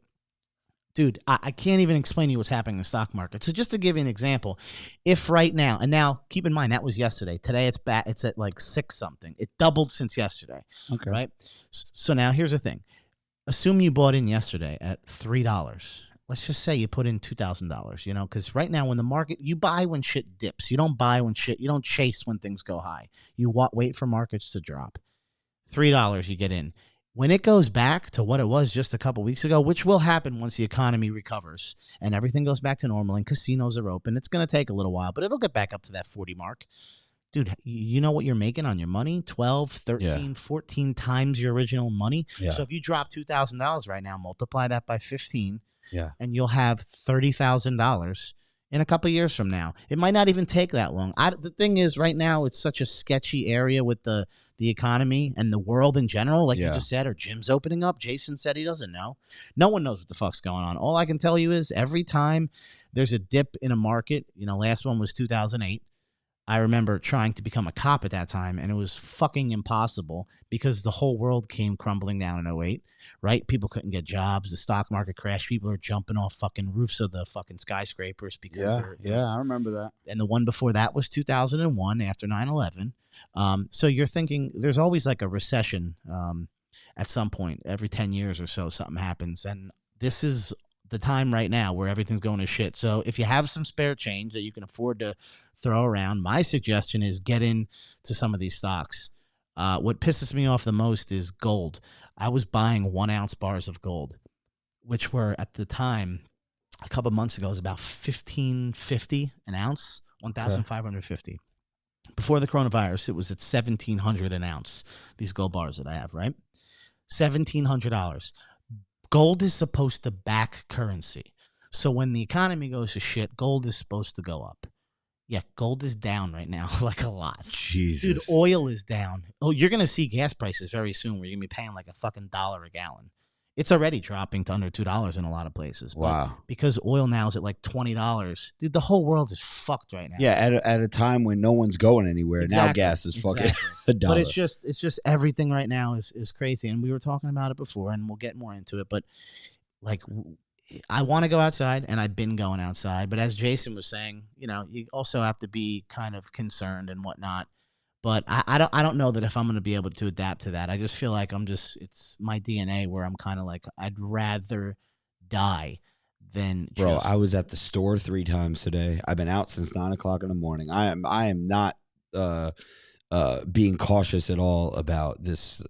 Dude, I can't even explain to you what's happening in the stock market. So just to give you an example, if right now, and now keep in mind that was yesterday. Today it's back. It's at like 6 something. It doubled since yesterday. Okay. Right? So now here's the thing. Assume you bought in yesterday at $3. Let's just say you put in $2,000, because right now when the market, you buy when shit dips. You don't buy when you don't chase when things go high. You wait for markets to drop. $3 you get in. When it goes back to what it was just a couple weeks ago, which will happen once the economy recovers and everything goes back to normal and casinos are open, it's going to take a little while, but it'll get back up to that 40 mark. Dude, you know what you're making on your money? 12, 13, 14 times your original money. Yeah. So if you drop $2,000 right now, multiply that by 15, and you'll have $30,000 in a couple years from now. It might not even take that long. The thing is, right now, it's such a sketchy area with the economy and the world in general, like you just said, or gyms opening up. Jason said he doesn't know. No one knows what the fuck's going on. All I can tell you is every time there's a dip in a market, last one was 2008. I remember trying to become a cop at that time, and it was fucking impossible because the whole world came crumbling down in 2008, right? People couldn't get jobs. The stock market crashed. People are jumping off fucking roofs of the fucking skyscrapers because I remember that. And the one before that was 2001 after 9/11. So you're thinking there's always like a recession at some point. Every 10 years or so, something happens. And this is the time right now where everything's going to shit. So if you have some spare change that you can afford to throw around, my suggestion is get into some of these stocks. What pisses me off the most is gold. I was buying 1 ounce bars of gold, which were at the time, a couple of months ago, was about $1,550 an ounce, $1,550. Before the coronavirus, it was at $1,700 an ounce, these gold bars that I have, right? $1,700. Gold is supposed to back currency. So when the economy goes to shit, gold is supposed to go up. Yeah, gold is down right now, like a lot. Jesus. Dude, oil is down. Oh, you're going to see gas prices very soon where you're going to be paying like a fucking $1 a gallon. It's already dropping to under $2 in a lot of places. Wow. Because oil now is at like $20. Dude, the whole world is fucked right now. Yeah, at a time when no one's going anywhere. Exactly. Now gas is fucking $1. But it's just everything right now is crazy. And we were talking about it before, and we'll get more into it. But like, I want to go outside, and I've been going outside. But as Jason was saying, you also have to be kind of concerned and whatnot. But I don't know that if I'm going to be able to adapt to that. I just feel like it's my DNA where I'm kind of like, I'd rather die than Bro, just. I was at the store 3 times today. I've been out since 9 o'clock in the morning. I am not being cautious at all about this.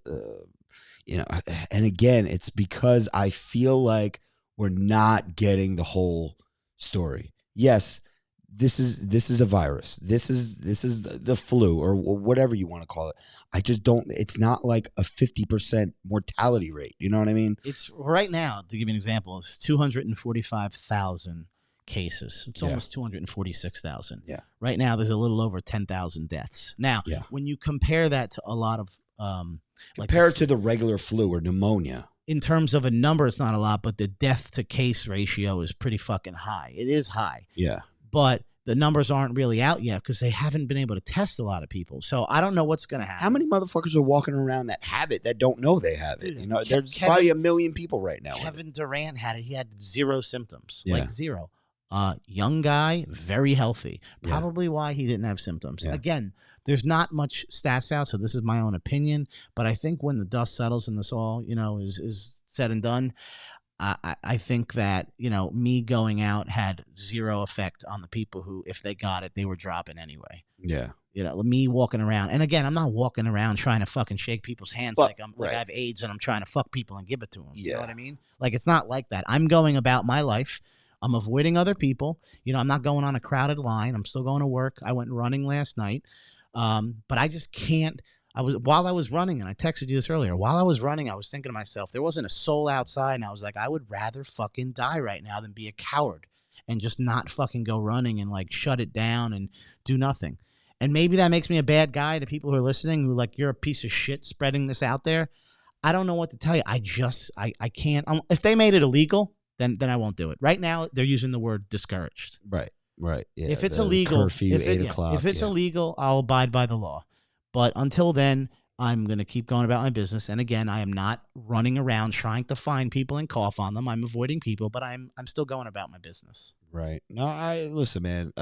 And again, it's because I feel like we're not getting the whole story. Yes, this is a virus. This is the flu or whatever you want to call it. I just don't. It's not like a 50% mortality rate. You know what I mean? It's right now, to give you an example, it's 245,000 cases. It's almost 246,000. Yeah. Right now, there's a little over 10,000 deaths. Now, when you compare that to a lot of compare it to the regular flu or pneumonia. In terms of a number, it's not a lot, but the death to case ratio is pretty fucking high. It is high. Yeah. But the numbers aren't really out yet because they haven't been able to test a lot of people. So I don't know what's going to happen. How many motherfuckers are walking around that have it that don't know they have it? Dude, You know, there's probably 1 million people right now. Kevin Durant had it. He had 0 symptoms, Yeah. like 0. Young guy, very healthy. Yeah. Probably why he didn't have symptoms. Yeah. Again, there's not much stats out, so this is my own opinion. But I think when the dust settles and this all, is said and done, I think that, me going out had 0 effect on the people who, if they got it, they were dropping anyway. Yeah. Me walking around. And again, I'm not walking around trying to fucking shake people's hands like I have AIDS and I'm trying to fuck people and give it to them. Yeah. You know what I mean? Like, it's not like that. I'm going about my life. I'm avoiding other people. I'm not going on a crowded line. I'm still going to work. I went running last night. But I just can't. While I was running, and I texted you this earlier, while I was running, I was thinking to myself, there wasn't a soul outside, and I was like, I would rather fucking die right now than be a coward and just not fucking go running and like shut it down and do nothing. And maybe that makes me a bad guy to people who are listening who like, you're a piece of shit spreading this out there. I don't know what to tell you. I can't. If they made it illegal, then I won't do it. Right now, they're using the word discouraged. Right. Yeah. If it's illegal, curfew, 8 o'clock. If it's illegal, I'll abide by the law. But until then, I'm going to keep going about my business. And again, I am not running around trying to find people and cough on them. I'm avoiding people, but I'm still going about my business. Right. No, listen, man.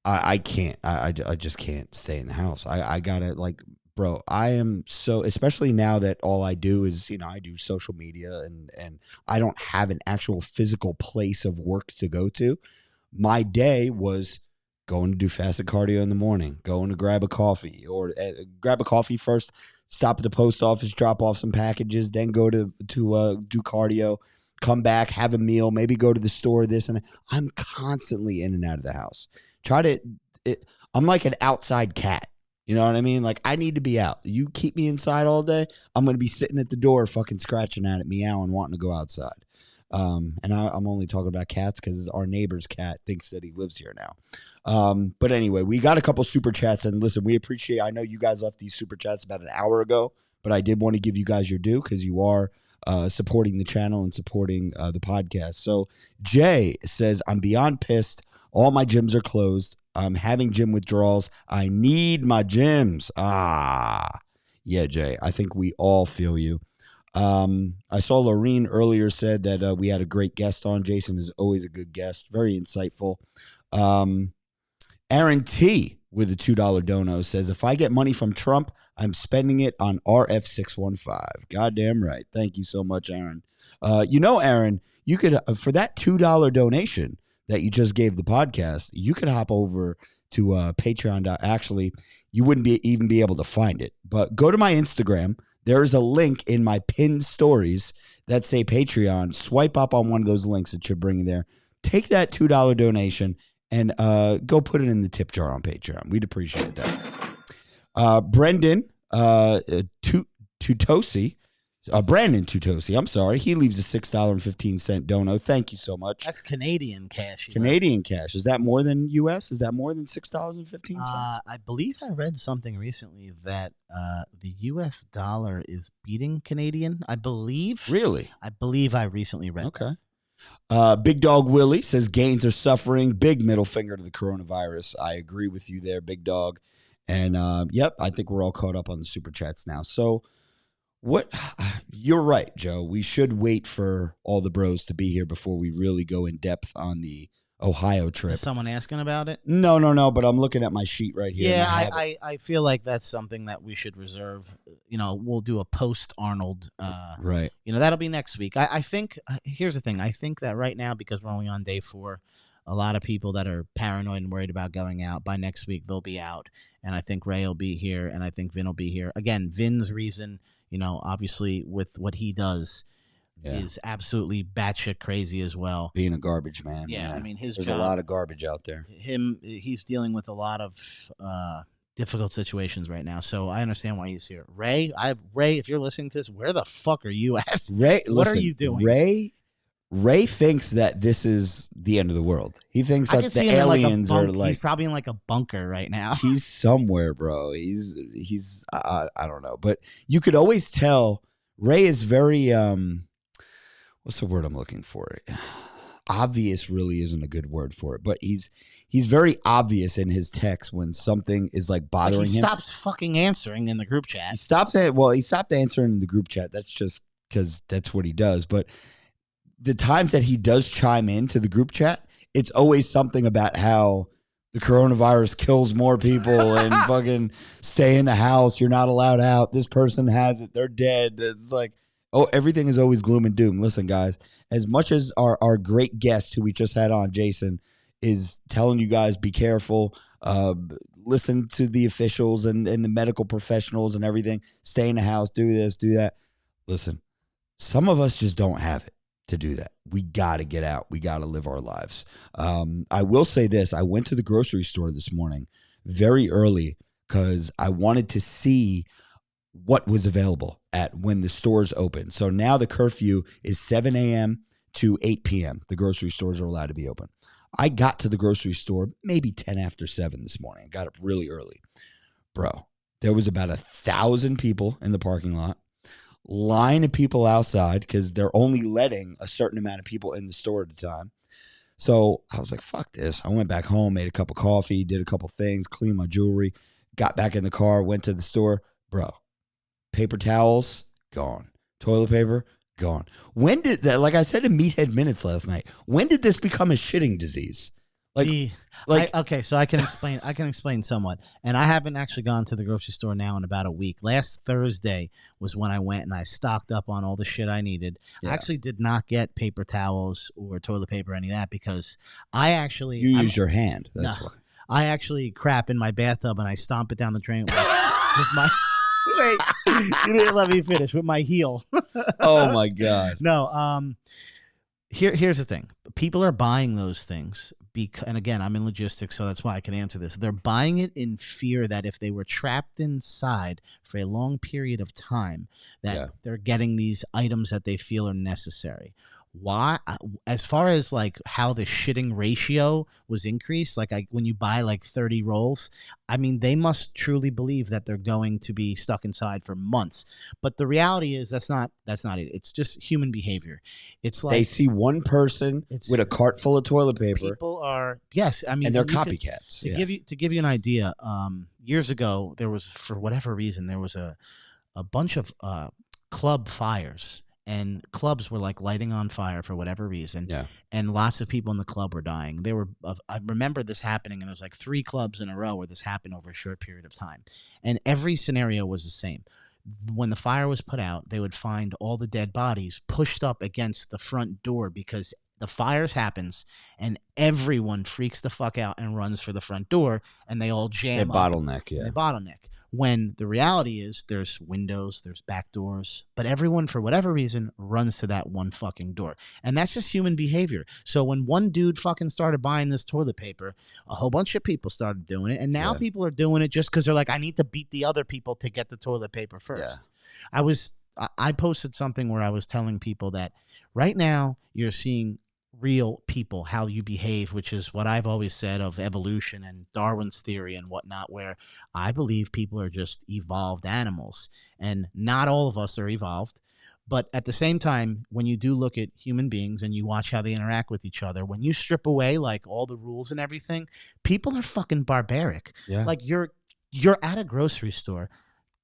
I can't. I just can't stay in the house. I gotta bro. I am so, especially now that all I do is I do social media and I don't have an actual physical place of work to go to. My day was going to do fasted cardio in the morning, going to grab a coffee or grab a coffee first, stop at the post office, drop off some packages, then go to do cardio, come back, have a meal, maybe go to the store, this and that. I'm constantly in and out of the house. I'm like an outside cat. You know what I mean? Like, I need to be out. You keep me inside all day, I'm going to be sitting at the door fucking scratching at it, meowing, wanting to go outside. And I'm only talking about cats because our neighbor's cat thinks that he lives here now. But anyway, we got a couple super chats, and listen, we appreciate. I know you guys left these super chats about an hour ago, but I did want to give you guys your due because you are supporting the channel and supporting the podcast. So Jay says, "I'm beyond pissed. All my gyms are closed. I'm having gym withdrawals. I need my gyms." Yeah, Jay. I think we all feel you. I saw Lorene earlier said that we had a great guest on. Jason is always a good guest, very insightful. Aaron T with a $2 dono says, "If I get money from Trump, I'm spending it on RF615. Goddamn right. Thank you so much, Aaron. Aaron, you could for that $2 donation that you just gave the podcast, you could hop over to Patreon. Actually, you wouldn't even be able to find it, but go to my Instagram. There is a link in my pinned stories that say Patreon. Swipe up on one of those links that should bring you there. Take that $2 donation and go put it in the tip jar on Patreon. We'd appreciate that. Brendan Tutosi, Brandon Tutosi, I'm sorry. He leaves a $6.15 dono. Thank you so much. That's Canadian cash. Canadian cash. Is that more than U.S.? Is that more than $6.15? I believe I read something recently that the U.S. dollar is beating Canadian. I believe. Really? I believe I recently read Okay. that. Big Dog Willie says Gainz are suffering. Big middle finger to the coronavirus. I agree with you there, Big Dog. And, yep, I think we're all caught up on the super chats now. So, you're right, Joe. We should wait for all the bros to be here before we really go in depth on the Ohio trip. Is someone asking about it? No. But I'm looking at my sheet right here. Yeah, and I feel like that's something that we should reserve. We'll do a post-Arnold. Right. That'll be next week. I think, here's the thing. I think that right now, because we're only on day 4, a lot of people that are paranoid and worried about going out, by next week they'll be out. And I think Ray will be here, and I think Vin will be here. Again, Vin's reason, obviously with what he does is absolutely batshit crazy as well. Being a garbage man. Yeah, I mean, there's a lot of garbage out there. He's dealing with a lot of difficult situations right now, so I understand why he's here. Ray, if you're listening to this, where the fuck are you at? Ray, what listen, are you doing? Ray thinks that this is the end of the world. He thinks that the aliens are like. He's probably in like a bunker right now. He's somewhere, bro. He's I don't know, but you could always tell Ray is very what's the word I'm looking for? Obvious really isn't a good word for it, but he's very obvious in his text when something is like bothering him. He stops fucking answering in the group chat. He stopped answering in the group chat. That's just because that's what he does. But the times that he does chime into the group chat, it's always something about how the coronavirus kills more people and fucking stay in the house. You're not allowed out. This person has it. They're dead. It's like, everything is always gloom and doom. Listen, guys, as much as our great guest who we just had on, Jason, is telling you guys, be careful, listen to the officials and the medical professionals and everything, stay in the house, do this, do that. Listen, some of us just don't have it to do that. We got to get out. We got to live our lives. I will say this. I went to the grocery store this morning very early because I wanted to see what was available at when the stores open. So now the curfew is 7 a.m. to 8 p.m. The grocery stores are allowed to be open. I got to the grocery store maybe 10 after 7 this morning. I got up really early. Bro, there was about 1,000 people in the parking lot. Line of people outside because they're only letting a certain amount of people in the store at a time. So I was like, fuck this. I went back home, made a cup of coffee, did a couple things, cleaned my jewelry, got back in the car, went to the store. Bro, paper towels, gone. Toilet paper, gone. When did that, like I said in Meathead Minutes last night, when did this become a shitting disease? Okay, so I can explain somewhat. And I haven't actually gone to the grocery store now in about a week. Last Thursday was when I went and I stocked up on all the shit I needed. Yeah. I actually did not get paper towels or toilet paper or any of that because you use your hand. That's why. I actually crap in my bathtub and I stomp it down the drain with my wait, you didn't let me finish with my heel. Oh my God. No, here's the thing. People are buying those things and again, I'm in logistics, so that's why I can answer this. They're buying it in fear that if they were trapped inside for a long period of time, that they're getting these items that they feel are necessary. Why? As far as like how the shitting ratio was increased, like when you buy like 30 rolls, I mean, they must truly believe that they're going to be stuck inside for months. But the reality is that's not it. It's just human behavior. It's like they see one person with a cart full of toilet paper. People are I mean, and they're copycats. To give you an idea, years ago there was, for whatever reason, there was a bunch of club fires. And clubs were like lighting on fire for whatever reason. Yeah. And lots of people in the club were dying. I remember this happening, and there was like 3 clubs in a row where this happened over a short period of time. And every scenario was the same. When the fire was put out, they would find all the dead bodies pushed up against the front door because the fires happens and everyone freaks the fuck out and runs for the front door and they all jam up. They bottleneck. When the reality is there's windows, there's back doors, but everyone, for whatever reason, runs to that one fucking door. And that's just human behavior. So when one dude fucking started buying this toilet paper, a whole bunch of people started doing it. And now people are doing it just because they're like, I need to beat the other people to get the toilet paper first. Yeah. I posted something where I was telling people that right now you're seeing real people, how you behave, which is what I've always said of evolution and Darwin's theory and whatnot, where I believe people are just evolved animals and not all of us are evolved. But at the same time, when you do look at human beings and you watch how they interact with each other, when you strip away like all the rules and everything, people are fucking barbaric. Yeah. Like you're at a grocery store.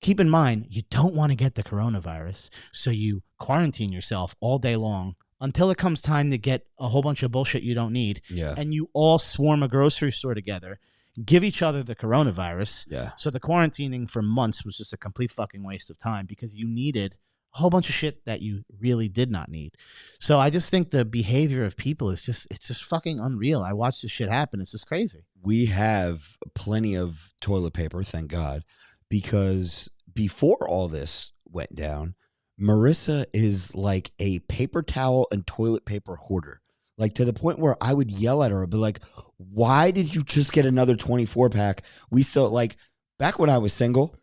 Keep in mind, you don't want to get the coronavirus, so you quarantine yourself all day long until it comes time to get a whole bunch of bullshit you don't need. Yeah. And you all swarm a grocery store together, give each other the coronavirus. Yeah. So the quarantining for months was just a complete fucking waste of time because you needed a whole bunch of shit that you really did not need. So I just think the behavior of people is it's just fucking unreal. I watched this shit happen. It's just crazy. We have plenty of toilet paper, thank God, because before all this went down, Marissa is like a paper towel and toilet paper hoarder. Like to the point where I would yell at her and be like, why did you just get another 24 pack? We still like back when I was single,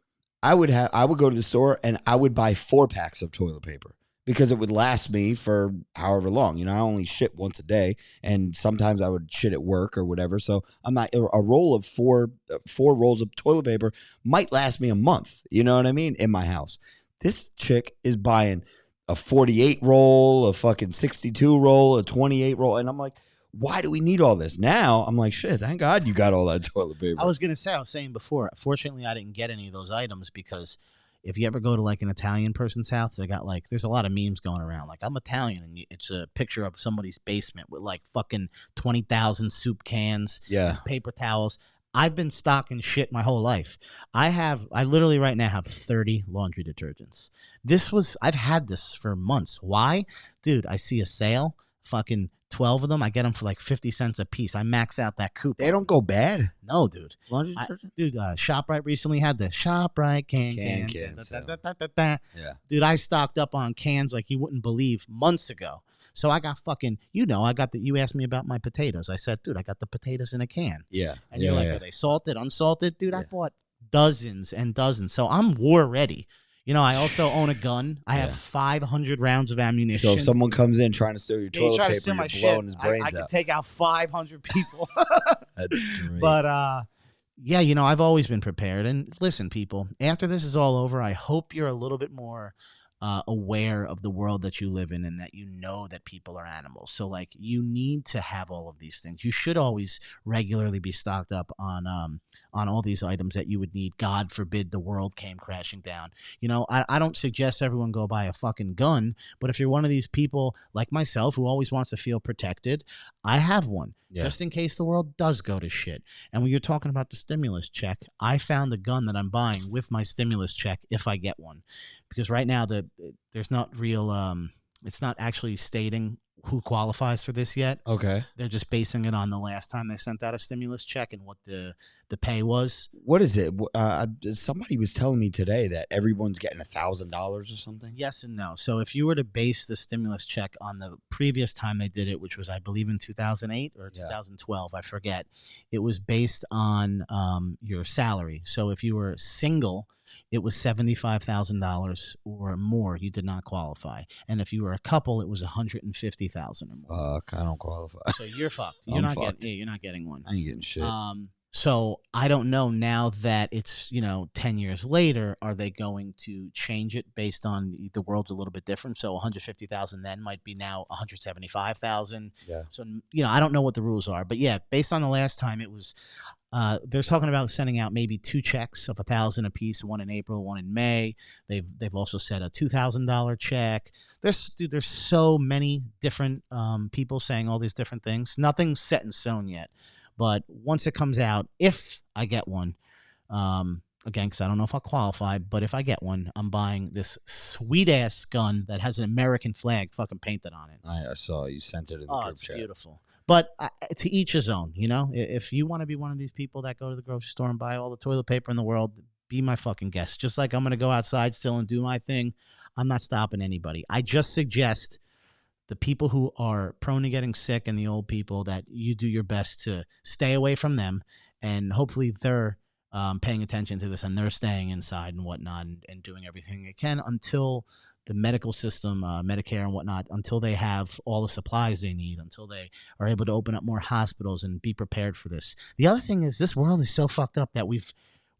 I would go to the store and I would buy 4 packs of toilet paper because it would last me for however long. You know, I only shit once a day, and sometimes I would shit at work or whatever. So I'm not a roll of four rolls of toilet paper might last me a month. You know what I mean? In my house, this chick is buying a 48 roll, a fucking 62 roll, a 28 roll, and I'm like, why do we need all this? Now I'm like, shit, thank God you got all that toilet paper. I was saying before, fortunately I didn't get any of those items because if you ever go to like an Italian person's house, they got like, there's a lot of memes going around. Like, I'm Italian, and it's a picture of somebody's basement with like fucking 20,000 soup cans, paper towels. I've been stocking shit my whole life. I literally right now have 30 laundry detergents. I've had this for months. Why? Dude, I see a sale, fucking 12 of them. I get them for like 50 cents a piece. I max out that coupon. They don't go bad. No, dude. Laundry detergent? ShopRite recently had the ShopRite can. Yeah. Dude, I stocked up on cans like you wouldn't believe months ago. So I got fucking, you asked me about my potatoes. I said, dude, I got the potatoes in a can. Yeah. And you're like, are they salted, unsalted? Dude, I bought dozens and dozens. So I'm war ready. You know, I also own a gun. I have 500 rounds of ammunition. So if someone comes in trying to steal your toilet paper, you're blowing his brains I out. could take out 500 people. That's great. But, yeah, you know, I've always been prepared. And listen, people, after this is all over, I hope you're a little bit more aware of the world that you live in and that you know that people are animals. So, like, you need to have all of these things. You should always regularly be stocked up on all these items that you would need. God forbid the world came crashing down. You know, I don't suggest everyone go buy a fucking gun, but if you're one of these people like myself who always wants to feel protected, I have one. Just in case the world does go to shit. And when you're talking about the stimulus check, I found the gun that I'm buying with my stimulus check if I get one. Because right now there's not real it's not actually stating who qualifies for this yet. Okay. They're just basing it on the last time they sent out a stimulus check and what the pay was. What is it? Somebody was telling me today that everyone's getting $1,000 or something. Yes and no. So if you were to base the stimulus check on the previous time they did it, which was, I believe, in 2008 or 2012, I forget, it was based on your salary. So if you were single, it was $75,000 or more. You did not qualify. And if you were a couple, it was $150,000 or more. I don't qualify. So you're fucked. You're not getting one. I ain't getting shit. So I don't know now that it's, 10 years later, are they going to change it based on the world's a little bit different? So 150,000 then might be now 175,000. Yeah. So, I don't know what the rules are, but yeah, based on the last time it was, they're talking about sending out maybe 2 checks of $1,000 a piece, one in April, one in May. They've also said a $2,000 check. There's so many different people saying all these different things. Nothing's set in stone yet. But once it comes out, if I get one, again, because I don't know if I'll qualify, but if I get one, I'm buying this sweet-ass gun that has an American flag fucking painted on it. I saw you sent it in the group it's chat. Beautiful. But to each his own, If you want to be one of these people that go to the grocery store and buy all the toilet paper in the world, be my fucking guest. Just like I'm going to go outside still and do my thing, I'm not stopping anybody. I just suggest the people who are prone to getting sick and the old people that you do your best to stay away from them, and hopefully they're paying attention to this and they're staying inside and whatnot and doing everything they can until the medical system, Medicare and whatnot, until they have all the supplies they need, until they are able to open up more hospitals and be prepared for this. The other thing is this world is so fucked up that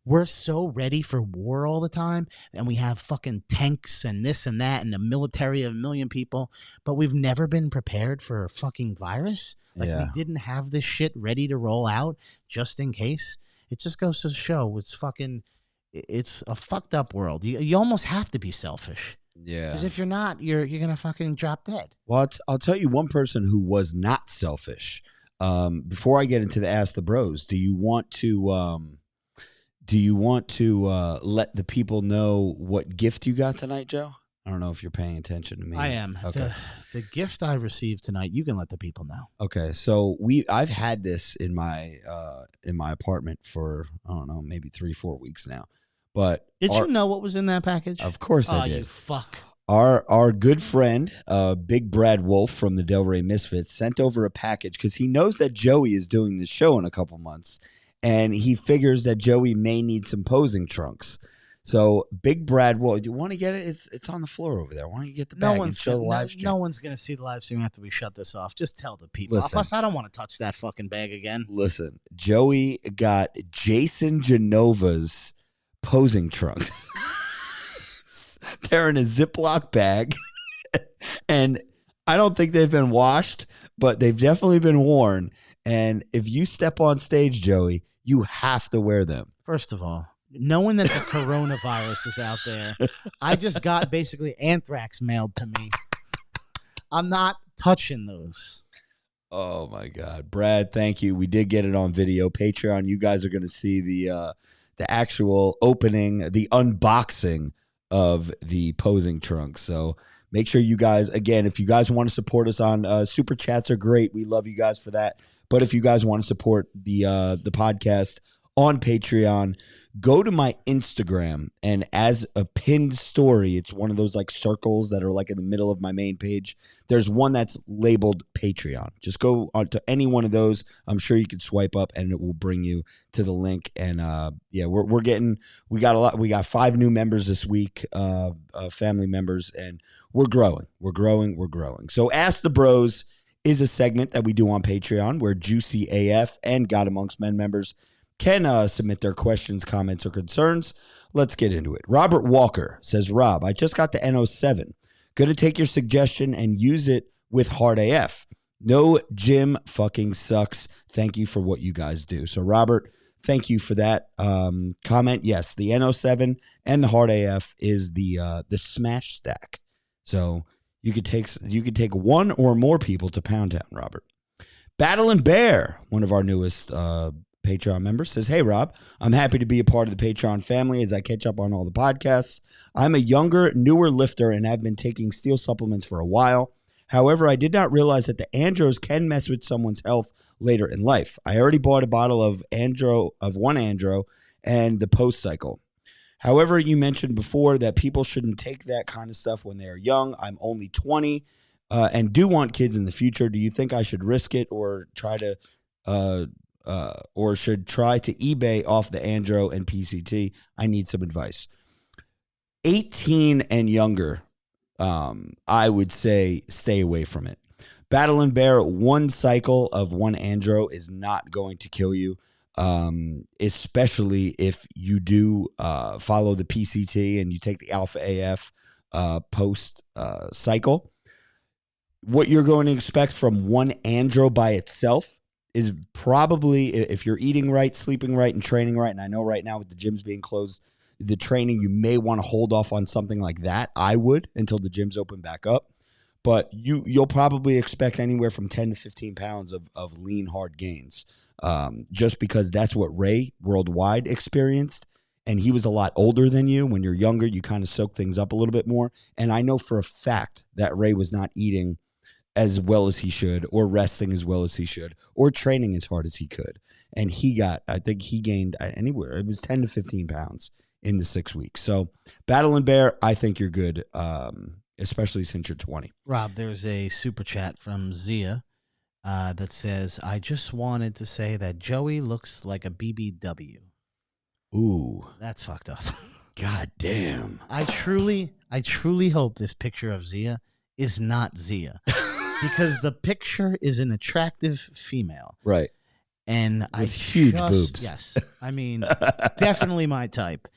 we're so ready for war all the time, and we have fucking tanks and this and that and a military of 1 million people, but we've never been prepared for a fucking virus. Like, we didn't have this shit ready to roll out just in case. It just goes to show it's a fucked up world. You almost have to be selfish. Yeah. Because if you're not, you're gonna fucking drop dead. Well, I'll tell you one person who was not selfish. Before I get into the Ask the Bros, do you want to let the people know what gift you got tonight, Joe? I don't know if you're paying attention to me. I am. Okay. The gift I received tonight, you can let the people know. Okay. So I've had this in my apartment for, I don't know, maybe 3-4 weeks now. But Did you know what was in that package? Of course I Oh, did. you fuck. Our good friend, Big Brad Wolf from the Delray Misfits, sent over a package because he knows that Joey is doing this show in a couple months, and he figures that Joey may need some posing trunks. So Big Brad Wolf, do you want to get it? It's on the floor over there. Why don't you get the bag and show the live stream? No one's going to see the live stream after we shut this off. Just tell the people. Listen. Plus, I don't want to touch that fucking bag again. Listen, Joey got Jason Genova's posing trunks. They're in a Ziploc bag, and I don't think they've been washed, but they've definitely been worn. And if you step on stage, Joey, you have to wear them. First of all, knowing that the coronavirus is out there, I just got basically anthrax mailed to me. I'm not touching those. Oh, my God. Brad, thank you. We did get it on video. Patreon, you guys are going to see the actual opening, the unboxing of the posing trunks. So make sure you guys, again, if you guys want to support us on super chats are great. We love you guys for that. But if you guys want to support the podcast on Patreon, go to my Instagram, and as a pinned story, it's one of those like circles that are like in the middle of my main page. There's one that's labeled Patreon. Just go on to any one of those. I'm sure you can swipe up and it will bring you to the link. And we got 5 new members this week, family members, and we're growing. So Ask the Bros is a segment that we do on Patreon where Juicy AF and God Amongst Men members can submit their questions, comments, or concerns. Let's get into it. Robert Walker says, Rob, I just got the NO7. Going to take your suggestion and use it with Hard AF. No gym fucking sucks. Thank you for what you guys do. So, Robert, thank you for that comment. Yes, the NO7 and the Hard AF is the smash stack. So you could take one or more people to Pound Town, Robert. Battle Bear, one of our newest Patreon members, says, hey, Rob, I'm happy to be a part of the Patreon family as I catch up on all the podcasts. I'm a younger, newer lifter and have been taking steel supplements for a while. However, I did not realize that the andros can mess with someone's health later in life. I already bought a bottle of one andro and the post cycle. However, you mentioned before that people shouldn't take that kind of stuff when they're young. I'm only 20 and do want kids in the future. Do you think I should risk it or try to eBay off the andro and PCT? I need some advice. 18 and younger, I would say stay away from it. Battle and Bear, one cycle of one andro is not going to kill you, especially if you do follow the PCT and you take the Alpha AF post cycle. What you're going to expect from one andro by itself is probably, if you're eating right, sleeping right, and training right, and I know right now with the gyms being closed, the training, you may want to hold off on something like that. I would until the gyms open back up. But you'll probably expect anywhere from 10 to 15 pounds of lean, hard gains, just because that's what Ray worldwide experienced. And he was a lot older than you. When you're younger, you kind of soak things up a little bit more. And I know for a fact that Ray was not eating as well as he should, or resting as well as he should, or training as hard as he could. And I think he gained anywhere. It was 10 to 15 pounds in the 6 weeks. So Battle and Bear, I think you're good, especially since you're 20. Rob, there's a super chat from Zia that says, I just wanted to say that Joey looks like a BBW. Ooh. That's fucked up. God damn. I truly hope this picture of Zia is not Zia. Because the picture is an attractive female. Right. And with huge boobs. Yes. I mean, definitely my type.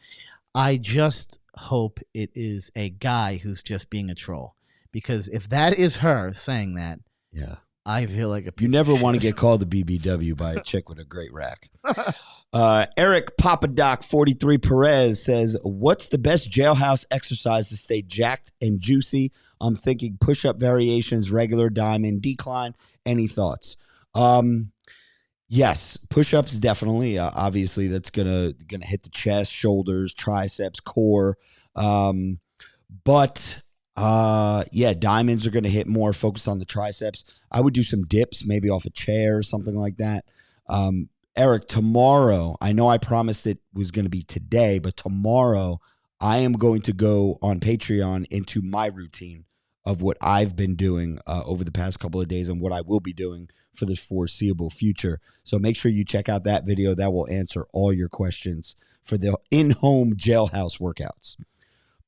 I just hope it is a guy who's just being a troll. Because if that is her saying that, yeah, I feel like you never want to get called the BBW by a chick with a great rack. Eric Papadoc 43 Perez says, what's the best jailhouse exercise to stay jacked and juicy? I'm thinking push-up variations, regular, diamond, decline. Any thoughts? Yes, push-ups definitely. Obviously, that's gonna hit the chest, shoulders, triceps, core. But diamonds are gonna hit more. Focus on the triceps. I would do some dips, maybe off a chair or something like that. Eric, tomorrow, I know I promised it was going to be today, but tomorrow I am going to go on Patreon into my routine of what I've been doing over the past couple of days and what I will be doing for the foreseeable future. So make sure you check out that video. That will answer all your questions for the in-home jailhouse workouts.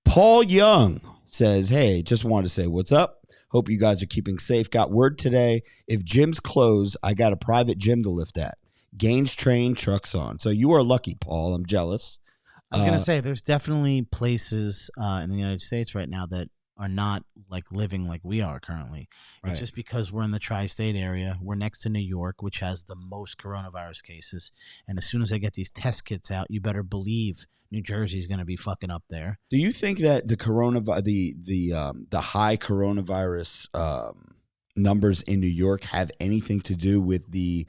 Paul Young says, hey, just wanted to say what's up. Hope you guys are keeping safe. Got word today. If gyms close, I got a private gym to lift at. Gainz train, trucks on. So you are lucky, Paul. I'm jealous. I was going to say, there's definitely places in the United States right now that are not like living like we are currently. Right. It's just because we're in the tri-state area. We're next to New York, which has the most coronavirus cases. And as soon as I get these test kits out, you better believe New Jersey's going to be fucking up there. Do you think that the high coronavirus numbers in New York have anything to do with the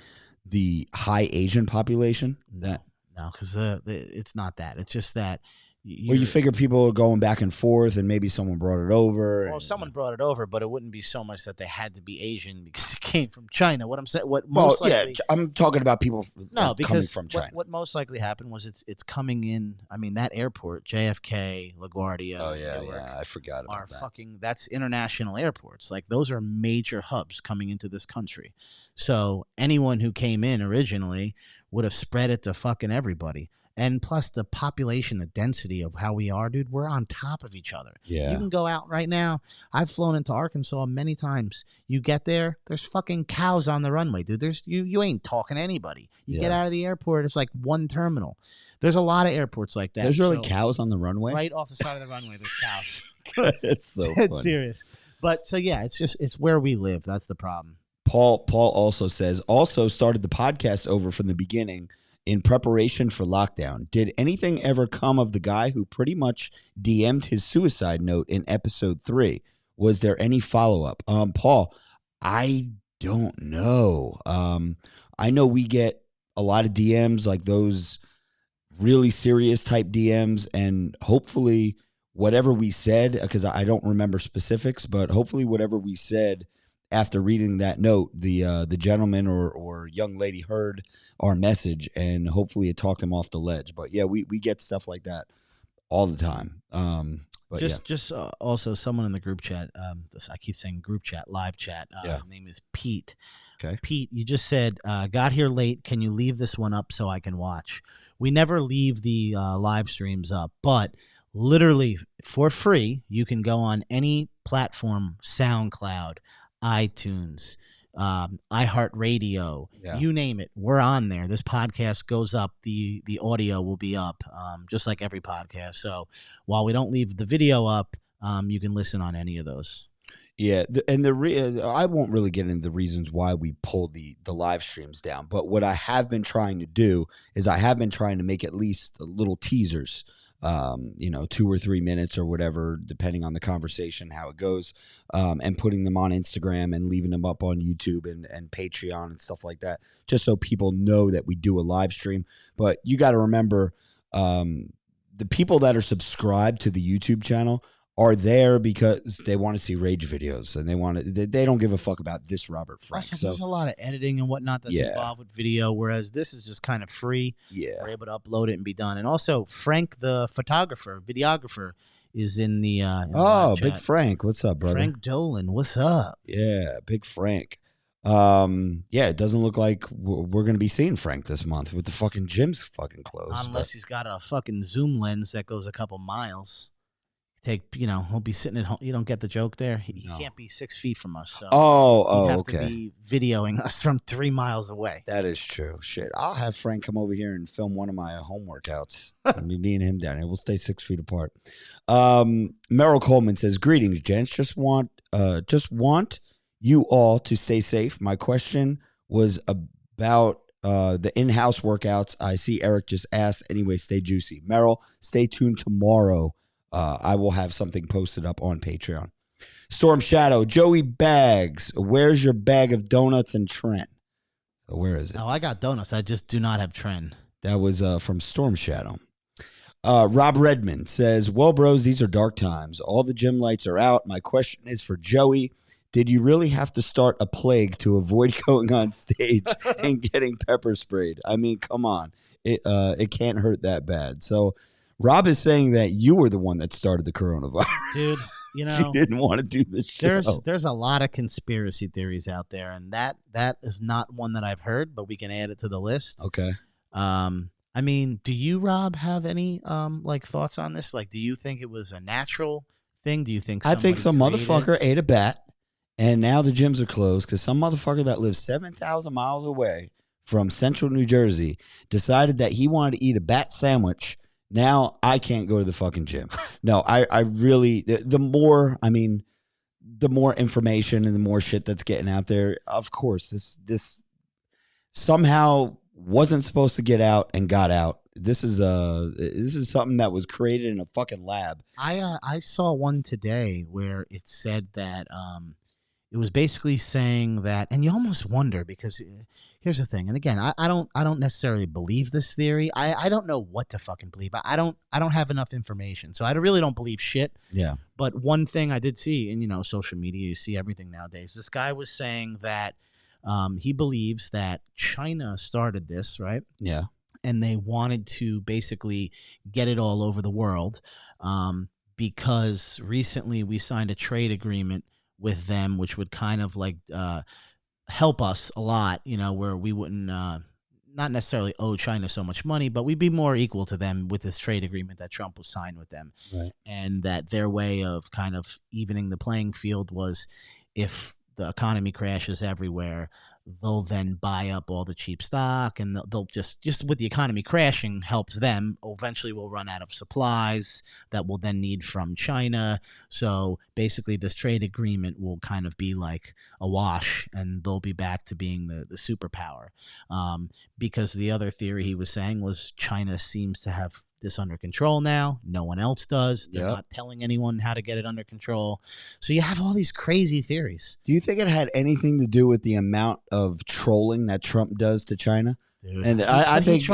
high Asian population? No, because it's not that. It's just that. You figure people are going back and forth, and maybe someone brought it over. Well, someone brought it over, but it wouldn't be so much that they had to be Asian because it came from China. What I'm saying, I'm talking about people coming from China. What most likely happened was it's coming in. I mean, that airport, JFK, LaGuardia. Oh yeah, I forgot about that. That's international airports. Like those are major hubs coming into this country. So anyone who came in originally would have spread it to fucking everybody. And plus the population, the density of how we are, dude, we're on top of each other. Yeah. You can go out right now. I've flown into Arkansas many times. You get there, there's fucking cows on the runway, dude. There's you ain't talking to anybody. You get out of the airport, it's like one terminal. There's a lot of airports like that. There's really cows on the runway? Right off the side of the runway, there's cows. It's so funny. It's serious. But so yeah, it's where we live. That's the problem. Paul also says, also started the podcast over from the beginning in preparation for lockdown. Did anything ever come of the guy who pretty much DM'd his suicide note in episode 3? Was there any follow-up? Paul, I don't know. I know we get a lot of DMs, like those really serious type DMs, and hopefully whatever we said, because I don't remember specifics, but hopefully whatever we said after reading that note, the gentleman or young lady heard our message, and hopefully it talked him off the ledge. But yeah, we get stuff like that all the time. But also someone in the group chat. I keep saying group chat, live chat. His name is Pete. Okay, Pete, you just said got here late. Can you leave this one up so I can watch? We never leave the live streams up, but literally for free, you can go on any platform, SoundCloud, iTunes, iHeartRadio, you name it, we're on there. This podcast goes up, the audio will be up, just like every podcast. So while we don't leave the video up, you can listen on any of those. Yeah, I won't really get into the reasons why we pulled the live streams down, but what I have been trying to do is I have been trying to make at least little teasers, 2 or 3 minutes or whatever, depending on the conversation, how it goes, and putting them on Instagram and leaving them up on YouTube and Patreon and stuff like that, just so people know that we do a live stream. But you got to remember, the people that are subscribed to the YouTube channel are there because they want to see rage videos, and they don't give a fuck about this Robert Frank. So there's a lot of editing and whatnot that's involved with video, whereas this is just kind of free. Yeah, we're able to upload it and be done. And also, Frank, the videographer, is in the Big Frank, what's up, brother? Frank Dolan, what's up? Yeah, Big Frank. It doesn't look like we're gonna be seeing Frank this month with the fucking gyms fucking closed. Unless he's got a fucking zoom lens that goes a couple miles. He'll be sitting at home. You don't get the joke there. He can't be 6 feet from us. So he'd have to be videoing us from 3 miles away. That is true. Shit, I'll have Frank come over here and film one of my home workouts. Me and him down here. We'll stay 6 feet apart. Merrill Coleman says, "Greetings, gents. Just want you all to stay safe. My question was about the in-house workouts. I see Eric just asked. Anyway, stay juicy. Merrill, stay tuned tomorrow. I will have something posted up on Patreon. Storm Shadow, Joey Bags, where's your bag of donuts and Trent? So where is it? Oh, I got donuts. I just do not have Trent. That was from Storm Shadow. Rob Redmond says, well, bros, these are dark times. All the gym lights are out. My question is for Joey. Did you really have to start a plague to avoid going on stage and getting pepper sprayed? I mean, come on. It can't hurt that bad. So Rob is saying that you were the one that started the coronavirus. Dude, you know. You didn't want to do the show. There's a lot of conspiracy theories out there, and that is not one that I've heard, but we can add it to the list. Okay. I mean, do you, Rob, have any like thoughts on this? Like, do you think it was a natural thing? Do you think I think some created motherfucker ate a bat, and now the gyms are closed because some motherfucker that lives 7,000 miles away from central New Jersey decided that he wanted to eat a bat sandwich. Now I can't go to the fucking gym. No, I really, the more information and the more shit that's getting out there, of course, this somehow wasn't supposed to get out and got out. This is something that was created in a fucking lab. I saw one today where it said that it was basically saying that, and you almost wonder, because here's the thing, and again, I don't necessarily believe this theory. I don't know what to fucking believe. I don't have enough information, so I really don't believe shit. Yeah. But one thing I did see, and social media, you see everything nowadays. This guy was saying that he believes that China started this, right? Yeah. And they wanted to basically get it all over the world because recently we signed a trade agreement with them, which would kind of like help us a lot, where we wouldn't not necessarily owe China so much money, but we'd be more equal to them with this trade agreement that Trump was signed with them. Right. And that their way of kind of evening the playing field was, if the economy crashes everywhere, they'll then buy up all the cheap stock, and they'll just with the economy crashing helps them. Eventually we'll run out of supplies that we'll then need from China. So basically this trade agreement will kind of be like a wash, and they'll be back to being the superpower. Because the other theory he was saying was China seems to have this under control now. No one else does. They're not telling anyone how to get it under control. So you have all these crazy theories. Do you think it had anything to do with the amount of trolling that Trump does to China? Dude. And I think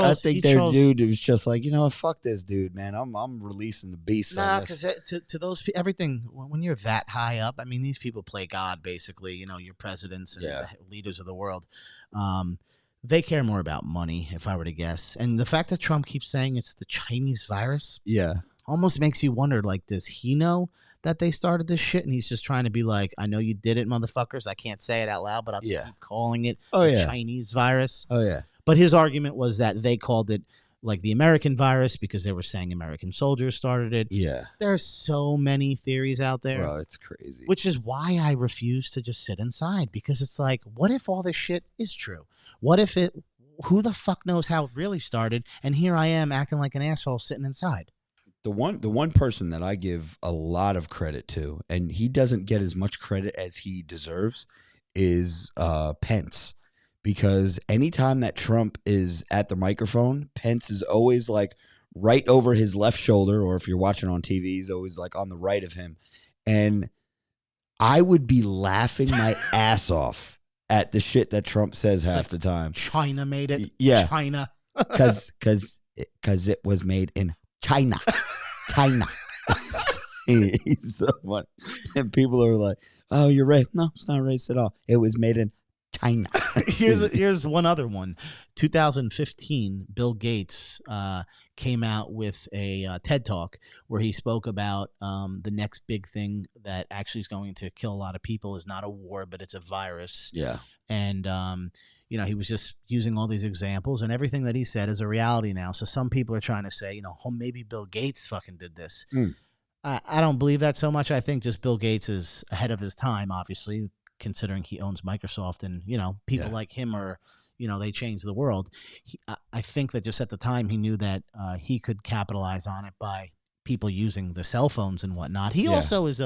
their dude was just like, fuck this dude, man. I'm releasing the beast. Nah, because to those people, everything, when you're that high up, I mean, these people play God, basically. Your presidents and the leaders of the world. They care more about money, if I were to guess. And the fact that Trump keeps saying it's the Chinese virus, almost makes you wonder, like, does he know that they started this shit? And he's just trying to be like, I know you did it, motherfuckers. I can't say it out loud, but I'll just keep calling it the Chinese virus. Oh, yeah. But his argument was that they called it like the American virus because they were saying American soldiers started it. Yeah. There's so many theories out there. Bro, it's crazy. Which is why I refuse to just sit inside, because it's like, what if all this shit is true? What if who the fuck knows how it really started? And here I am acting like an asshole sitting inside. The one person that I give a lot of credit to, and he doesn't get as much credit as he deserves, is Pence. Because anytime that Trump is at the microphone, Pence is always like right over his left shoulder, or if you're watching on TV, he's always like on the right of him. And I would be laughing my ass off at the shit that Trump says half the time. China made it. Yeah. China. Because it was made in China. China. He's so funny. And people are like, oh, you're right. No, it's not racist at all. It was made in China. Here's one other one. 2015, Bill Gates came out with a TED Talk where he spoke about the next big thing that actually is going to kill a lot of people is not a war, but it's a virus. Yeah. And, he was just using all these examples, and everything that he said is a reality now. So some people are trying to say, oh, maybe Bill Gates fucking did this. I don't believe that so much. I think just Bill Gates is ahead of his time, obviously, considering he owns Microsoft, and people like him are they changed the world. I think that just at the time he knew that he could capitalize on it by people using the cell phones and whatnot. He also is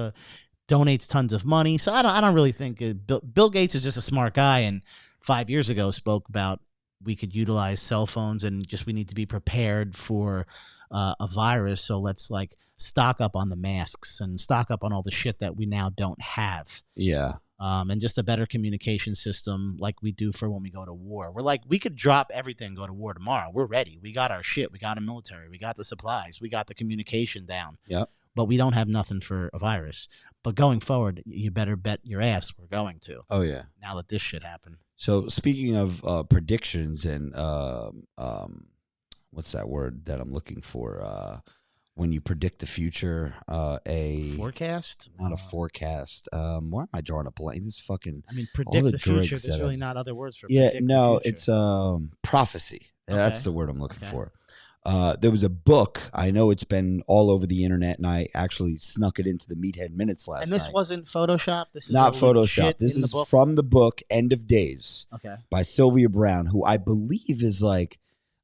donates tons of money, so I don't really think Bill Gates is just a smart guy, and 5 years ago spoke about we could utilize cell phones, and just we need to be prepared for a virus. So let's like stock up on the masks and stock up on all the shit that we now don't have. Yeah. And just a better communication system like we do for when we go to war. We're like, we could drop everything and go to war tomorrow. We're ready. We got our shit. We got a military. We got the supplies. We got the communication down. Yep. But we don't have nothing for a virus. But going forward, you better bet your ass we're going to. Oh, yeah. Now that this shit happened. So speaking of predictions and what's that word that I'm looking for? When you predict the future, a forecast? Not a forecast. Why am I drawing a blank? This fucking. I mean, predict the future. There's really not other words for. Yeah, predict no, the future. it's prophecy. Okay. That's the word I'm looking for. There was a book. I know it's been all over the internet, and I actually snuck it into the Meathead Minutes last night. And this wasn't Photoshop? This is not Photoshop. This is from the book End of Days by Sylvia Brown, who I believe is like,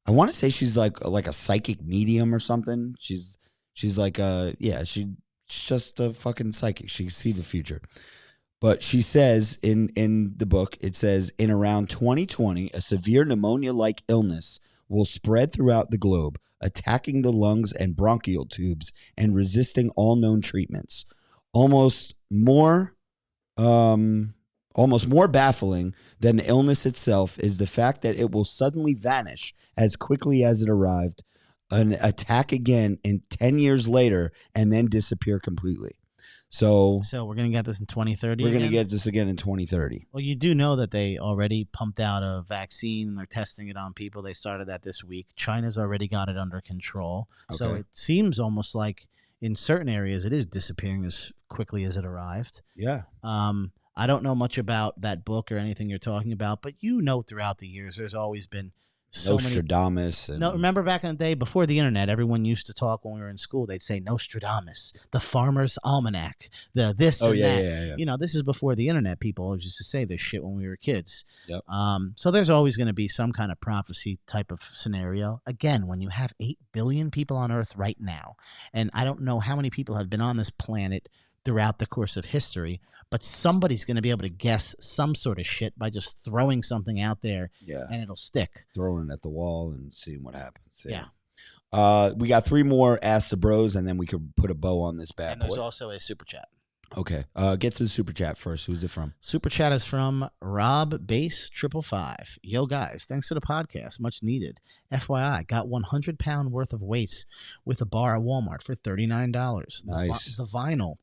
I want to say she's like a psychic medium or something. She's like she's just a fucking psychic. She can see the future. But she says in the book, it says, in around 2020, a severe pneumonia-like illness will spread throughout the globe, attacking the lungs and bronchial tubes and resisting all known treatments. Almost more baffling than the illness itself is the fact that it will suddenly vanish as quickly as it arrived, an attack again in 10 years later, and then disappear completely. So we're going to get this in 2030 We're going to get this again in 2030. Well, you do know that they already pumped out a vaccine, and they're testing it on people. They started that this week. China's already got it under control. Okay. So it seems almost like in certain areas it is disappearing as quickly as it arrived. Yeah. I don't know much about that book or anything you're talking about, but you know throughout the years there's always been Nostradamus. No, remember back in the day before the internet, everyone used to talk when we were in school. They'd say Nostradamus, the Farmer's Almanac, the this and that. Yeah. You know, this is before the internet. People always used to say this shit when we were kids. Yep. So there's always going to be some kind of prophecy type of scenario. Again, when you have 8 billion people on Earth right now, and I don't know how many people have been on this planet throughout the course of history, but somebody's going to be able to guess some sort of shit by just throwing something out there, and it'll stick. Throwing it at the wall and seeing what happens. Yeah. We got 3 more Ask the Bros, and then we could put a bow on this bad And there's boy. also a super chat. Okay. Get to the super chat first. Who's it from? Super chat is from Rob Base 555. Yo, guys, thanks for the podcast. Much needed. FYI, got 100 pound worth of weights with a bar at Walmart for $39. Nice. The vinyl,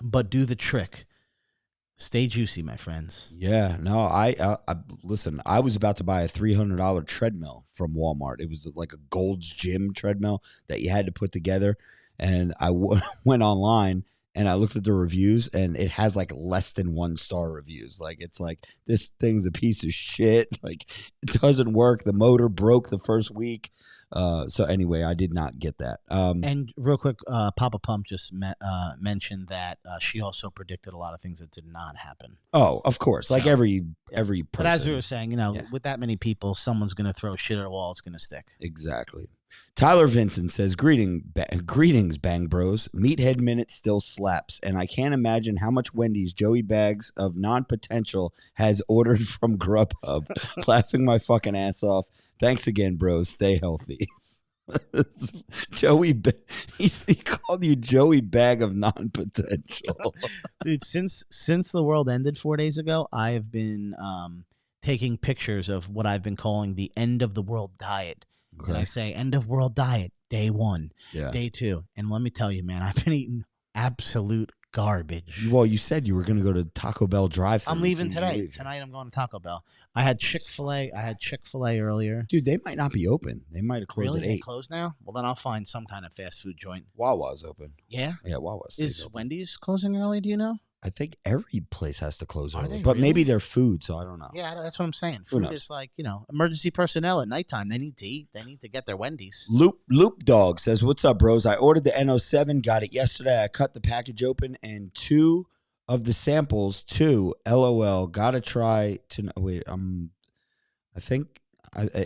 but do the trick. Stay juicy, my friends. Yeah, no, I listen. I was about to buy a $300 treadmill from Walmart. It was like a Gold's Gym treadmill that you had to put together. And I went online and I looked at the reviews, and it has like less than 1-star reviews. Like, it's like, this thing's a piece of shit. Like, it doesn't work. The motor broke the first week. So anyway, I did not get that. And real quick, Papa Pump just mentioned that she also predicted a lot of things that did not happen. Oh, of course. Like every person. But as we were saying, with that many people, someone's going to throw shit at a wall. It's going to stick. Exactly. Tyler Vincent says, greetings, Bang Bros. Meathead Minute still slaps, and I can't imagine how much Wendy's Joey Bags of Non-Potential has ordered from Grubhub. Laughing my fucking ass off. Thanks again, bros. Stay healthy. Joey, he called you Joey Bag of Non-Potential. Dude, since the world ended 4 days ago, I have been taking pictures of what I've been calling the end of the world diet. Okay. And I say end of world diet, day 1, day 2. And let me tell you, man, I've been eating absolute garbage. Well, you said you were going to go to Taco Bell drive-thru. I'm leaving today. Tonight I'm going to Taco Bell. I had Chick-fil-A earlier. Dude, they might not be open. They might have closed at 8. They closed now? Well, then I'll find some kind of fast food joint. Wawa's open. Yeah? Yeah, Wawa's. Is Wendy's closing early, do you know? I think every place has to close early. They but really? maybe they're food, so I don't know. Yeah, that's what I'm saying. Food is like, emergency personnel at nighttime. They need to eat. They need to get their Wendy's. Loop Dog says, what's up, bros? I ordered the NO7, got it yesterday. I cut the package open, and 2 of the samples, LOL, gotta try to, wait, I think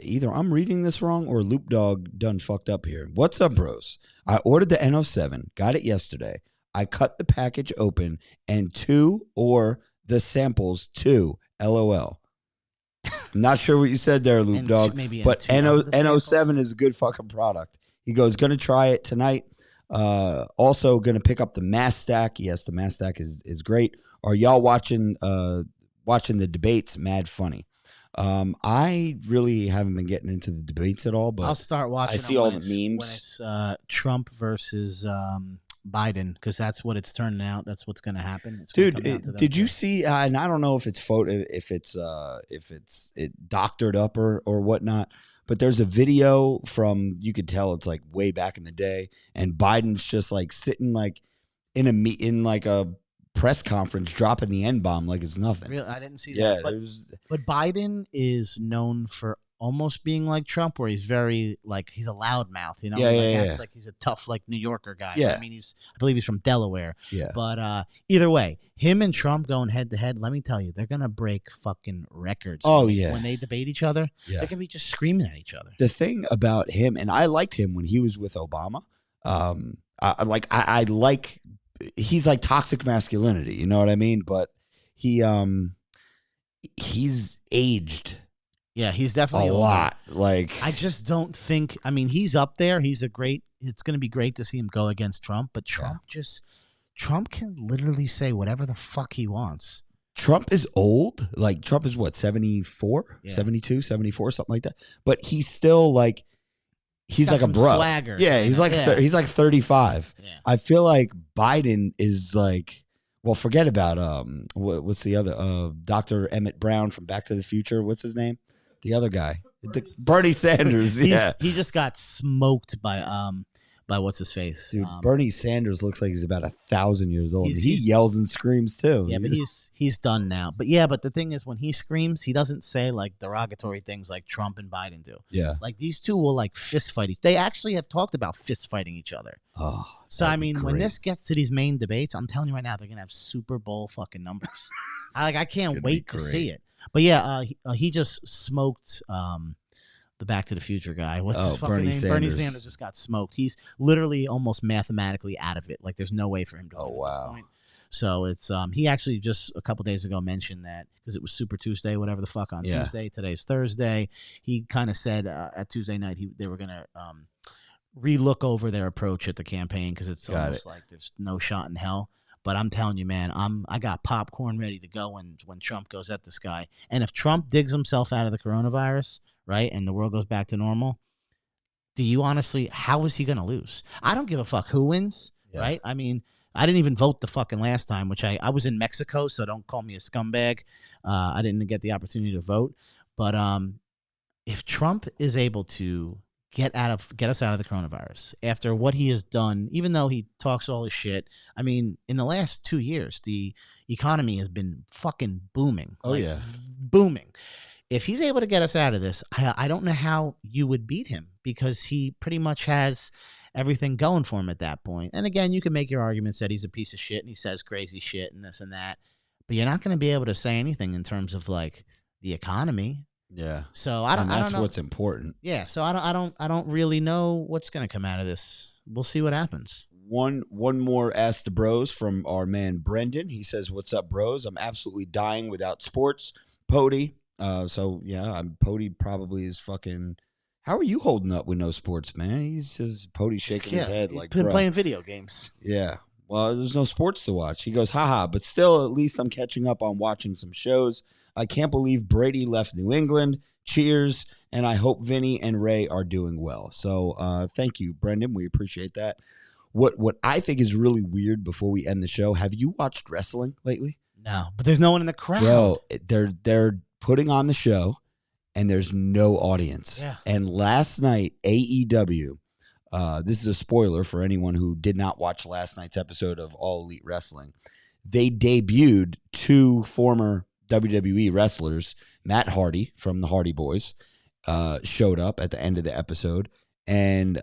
either I'm reading this wrong or Loop Dog done fucked up here. What's up, bros? I ordered the NO7, got it yesterday. I cut the package open, and 2 or the samples, LOL. I'm not sure what you said there, Loop And Dog. maybe in But two of the NO7 samples. is a good fucking product. He goes, going to try it tonight. Also going to pick up the Mass Stack. Yes, the Mass Stack is great. Are y'all watching the debates? Mad funny. I really haven't been getting into the debates at all, but I'll start watching. I see them all when the memes. when it's Trump versus Biden, because that's what it's turning out. That's what's going to happen. It's gonna Dude, come down to them did you two. see? And I don't know if it's doctored up or whatnot, but there's a video from, you could tell it's like way back in the day, and Biden's just like sitting like in like a press conference, dropping the N bomb like it's nothing. Really, I didn't see Yeah, that. But, there's but Biden is known for almost being like Trump, where he's very like he's a loudmouth. You know, Yeah, he yeah, acts yeah. like he's a tough like New Yorker guy. Yeah. I mean, I believe he's from Delaware. yeah. But either way, him and Trump going head to head, let me tell you, they're gonna break fucking records. Oh, when they- yeah. when they debate each other, Yeah. they're gonna be just screaming at each other. The thing about him, and I liked him when he was with Obama. I like he's like toxic masculinity, you know what I mean? But he's aged Yeah, he's a definitely older. lot. Like I just don't think. I mean, he's up there. He's a great. It's going to be great to see him go against Trump. But Trump can literally say whatever the fuck he wants. Trump is old. Like Trump is what, 74, Yeah. 72, 74, something like that. But he's still like he's Got like a some bro. swagger. Yeah, he's like Yeah. he's like 35. Yeah. I feel like Biden is like, well, forget about what's the other Dr. Emmett Brown from Back to the Future. What's his name? The other guy, Bernie Sanders. Yeah, He just got smoked by what's his face. dude, Bernie Sanders looks like he's about 1,000 years old. He's- He he's- yells and screams too. Yeah, but he's done now. But the thing is, when he screams, he doesn't say like derogatory things like Trump and Biden do. yeah. Like these two will like fist fight. They actually have talked about fist fighting each other. Oh, So that'd I be mean, when great. this gets to these main debates, I'm telling you right now, they're gonna have Super Bowl fucking numbers. I can't Gonna be wait to great. see it. But yeah, he just smoked the Back to the Future guy. What's his fucking Bernie name? Bernie Sanders. Sanders just got smoked. He's literally almost mathematically out of it. Like there's no way for him to win Oh, at wow. this point. So it's he actually just a couple days ago mentioned that because it was Super Tuesday, whatever the fuck on Yeah. Tuesday. Today's Thursday. He kind of said at Tuesday night they were gonna relook over their approach at the campaign because it's Got almost like there's no shot in hell. But I'm telling you, man, I got popcorn ready to go when Trump goes at this guy. And if Trump digs himself out of the coronavirus, right, and the world goes back to normal, do you honestly, how is he going to lose? I don't give a fuck who wins, Yeah. right? I mean, I didn't even vote the fucking last time, which I was in Mexico, so don't call me a scumbag. I didn't get the opportunity to vote. But if Trump is able to get us out of the coronavirus after what he has done, even though he talks all his shit, I mean, in the last 2 years, the economy has been fucking booming. Oh, yeah. Booming. If he's able to get us out of this, I don't know how you would beat him because he pretty much has everything going for him at that point. And again, you can make your arguments that he's a piece of shit and he says crazy shit and this and that, but you're not going to be able to say anything in terms of like the economy. Yeah. So I don't That's know. what's important. Yeah, so I don't really know what's going to come out of this. We'll see what happens. One more Ask the Bros from our man Brendan. He says, "What's up, bros? I'm absolutely dying without sports." Pody. So yeah, Pody probably is fucking. How are you holding up with no sports, man? He's just Pody shaking his head he's like, been bro. playing video games. Yeah. Well, there's no sports to watch. He goes, haha, but still, at least I'm catching up on watching some shows. I can't believe Brady left New England. Cheers. And I hope Vinny and Ray are doing well. So thank you, Brendan. We appreciate that. What I think is really weird before we end the show, have you watched wrestling lately? No, but there's no one in the crowd. Bro, they're putting on the show and there's no audience. Yeah. And last night, AEW, this is a spoiler for anyone who did not watch last night's episode of All Elite Wrestling. They debuted two former WWE wrestlers. Matt Hardy from the Hardy Boys showed up at the end of the episode. And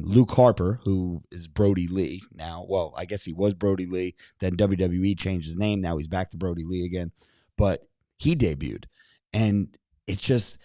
Luke Harper, who is Brody Lee now. Well, I guess he was Brody Lee. Then WWE changed his name. Now he's back to Brody Lee again. But he debuted. And it's just,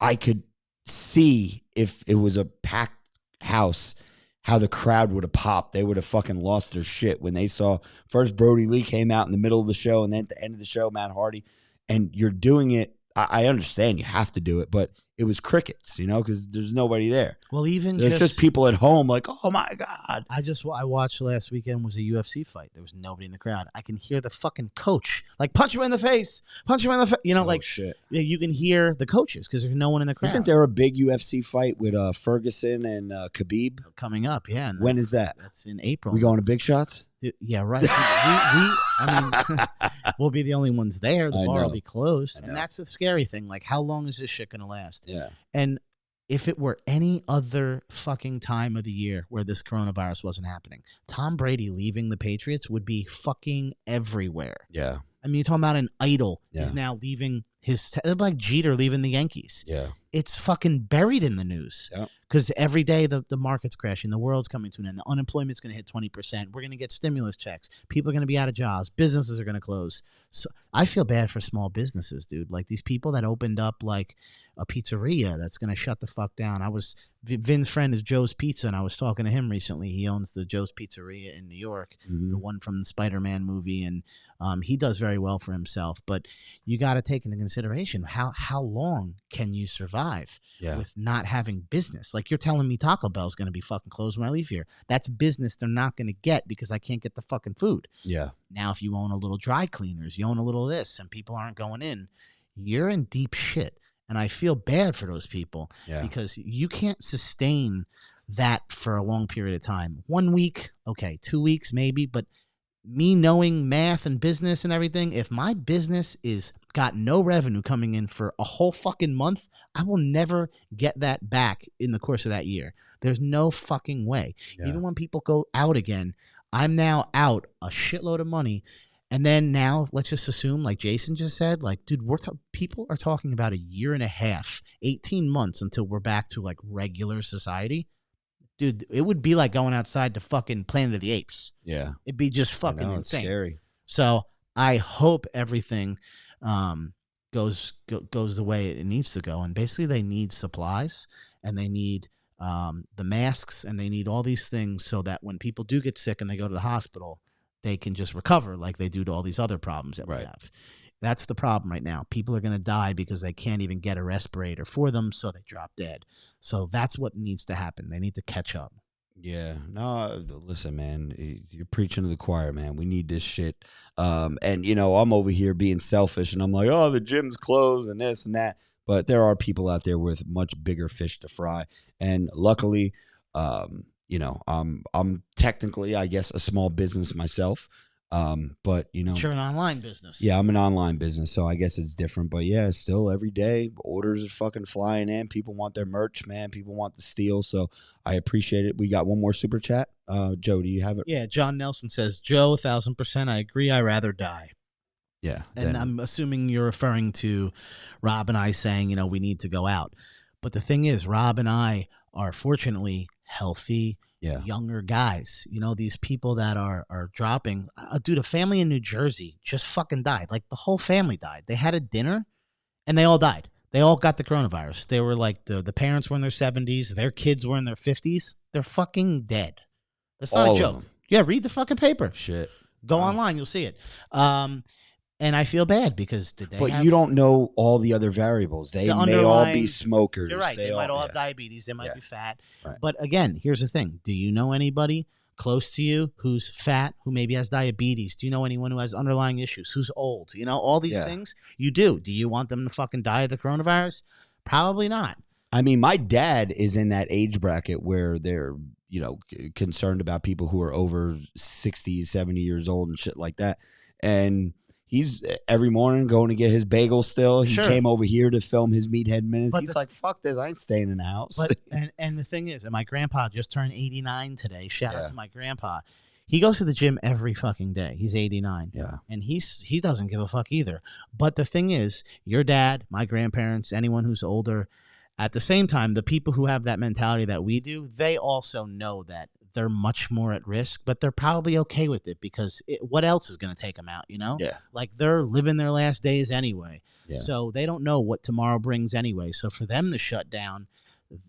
I could see if it was a packed house, how the crowd would have popped. They would have fucking lost their shit when they saw first Brody Lee came out in the middle of the show and then at the end of the show, Matt Hardy. And you're doing it. I understand you have to do it, but it was crickets, because there's nobody there. Well, even So it's just people at home like, oh my God. I watched last weekend was a UFC fight. There was nobody in the crowd. I can hear the fucking coach like punch him in the face, Shit. Yeah, you can hear the coaches because there's no one in the crowd. Isn't there a big UFC fight with Ferguson and Khabib coming up? Yeah. And when is that? That's in April. We going to Big Shots? Yeah, right. I mean, we'll be the only ones there. The bar will be closed, and that's the scary thing. Like, how long is this shit gonna last? Yeah. And if it were any other fucking time of the year where this coronavirus wasn't happening, Tom Brady leaving the Patriots would be fucking everywhere. Yeah. I mean, you're talking about an idol. Yeah. He's now leaving like Jeter leaving the Yankees. Yeah. It's fucking buried in the news. Yeah. Because every day the market's crashing. The world's coming to an end. The unemployment's going to hit 20%. We're going to get stimulus checks. People are going to be out of jobs. Businesses are going to close. So I feel bad for small businesses, dude. Like these people that opened up like a pizzeria that's going to shut the fuck down. Vin's friend is Joe's Pizza, and I was talking to him recently. He owns the Joe's Pizzeria in New York, the one from the Spider-Man movie, and he does very well for himself. But you got to take into consideration how long can you survive with not having business? Like you're telling me Taco Bell's going to be fucking closed when I leave here. That's business they're not going to get because I can't get the fucking food. Yeah. Now, if you own a little dry cleaners, you own a little of this, and people aren't going in, you're in deep shit. And I feel bad for those people because you can't sustain that for a long period of time. 1 week, okay, 2 weeks maybe, but me knowing math and business and everything, if my business is got no revenue coming in for a whole fucking month, I will never get that back in the course of that year. There's no fucking way. Yeah. Even when people go out again, I'm now out a shitload of money. And then now, let's just assume, like Jason just said, like, dude, people are talking about a year and a half, 18 months until we're back to, like, regular society. Dude, it would be like going outside to fucking Planet of the Apes. Yeah. It'd be just fucking insane. It's scary. So I hope everything goes the way it needs to go. And basically they need supplies, and they need the masks, and they need all these things so that when people do get sick and they go to the hospital, they can just recover like they do to all these other problems that we have. That's the problem right now. People are going to die because they can't even get a respirator for them, so they drop dead. So that's what needs to happen. They need to catch up. Yeah. No, listen, man, you're preaching to the choir, man. We need this shit. And, I'm over here being selfish, and I'm like, oh, the gym's closed and this and that. But there are people out there with much bigger fish to fry. And luckily, I'm technically, I guess, a small business myself. But you're an online business. Yeah, I'm an online business, so I guess it's different. But yeah, still every day orders are fucking flying in. People want their merch, man. People want the steel. So I appreciate it. We got one more super chat. Joe, do you have it? Yeah, John Nelson says, Joe, 1,000%. I agree. I rather die. Yeah. And I'm assuming you're referring to Rob and I saying, we need to go out. But the thing is, Rob and I are fortunately healthy, younger guys. These people that are dropping. Dude, a family in New Jersey just fucking died. Like the whole family died. They had a dinner and they all died. They all got the coronavirus. They were like the parents were in their 70s. Their kids were in their 50s. They're fucking dead. That's not a joke. Yeah, read the fucking paper. Shit. Go online. You'll see it. And I feel bad because you don't know all the other variables. They may all be smokers. You're right. They might all have diabetes. They might be fat. Right. But again, here's the thing. Do you know anybody close to you who's fat, who maybe has diabetes? Do you know anyone who has underlying issues, who's old? All these things? You do. Do you want them to fucking die of the coronavirus? Probably not. I mean, my dad is in that age bracket where they're, concerned about people who are over 60, 70 years old and shit like that. And he's every morning going to get his bagel still. He came over here to film his Meathead Minutes. But he's like, fuck this. I ain't staying in the house. But, and the thing is, and my grandpa just turned 89 today. Shout out to my grandpa. He goes to the gym every fucking day. He's 89. Yeah. And he doesn't give a fuck either. But the thing is, your dad, my grandparents, anyone who's older, at the same time, the people who have that mentality that we do, they also know that they're much more at risk, but they're probably okay with it because what else is going to take them out, Yeah. Like they're living their last days anyway. Yeah. So they don't know what tomorrow brings anyway. So for them to shut down,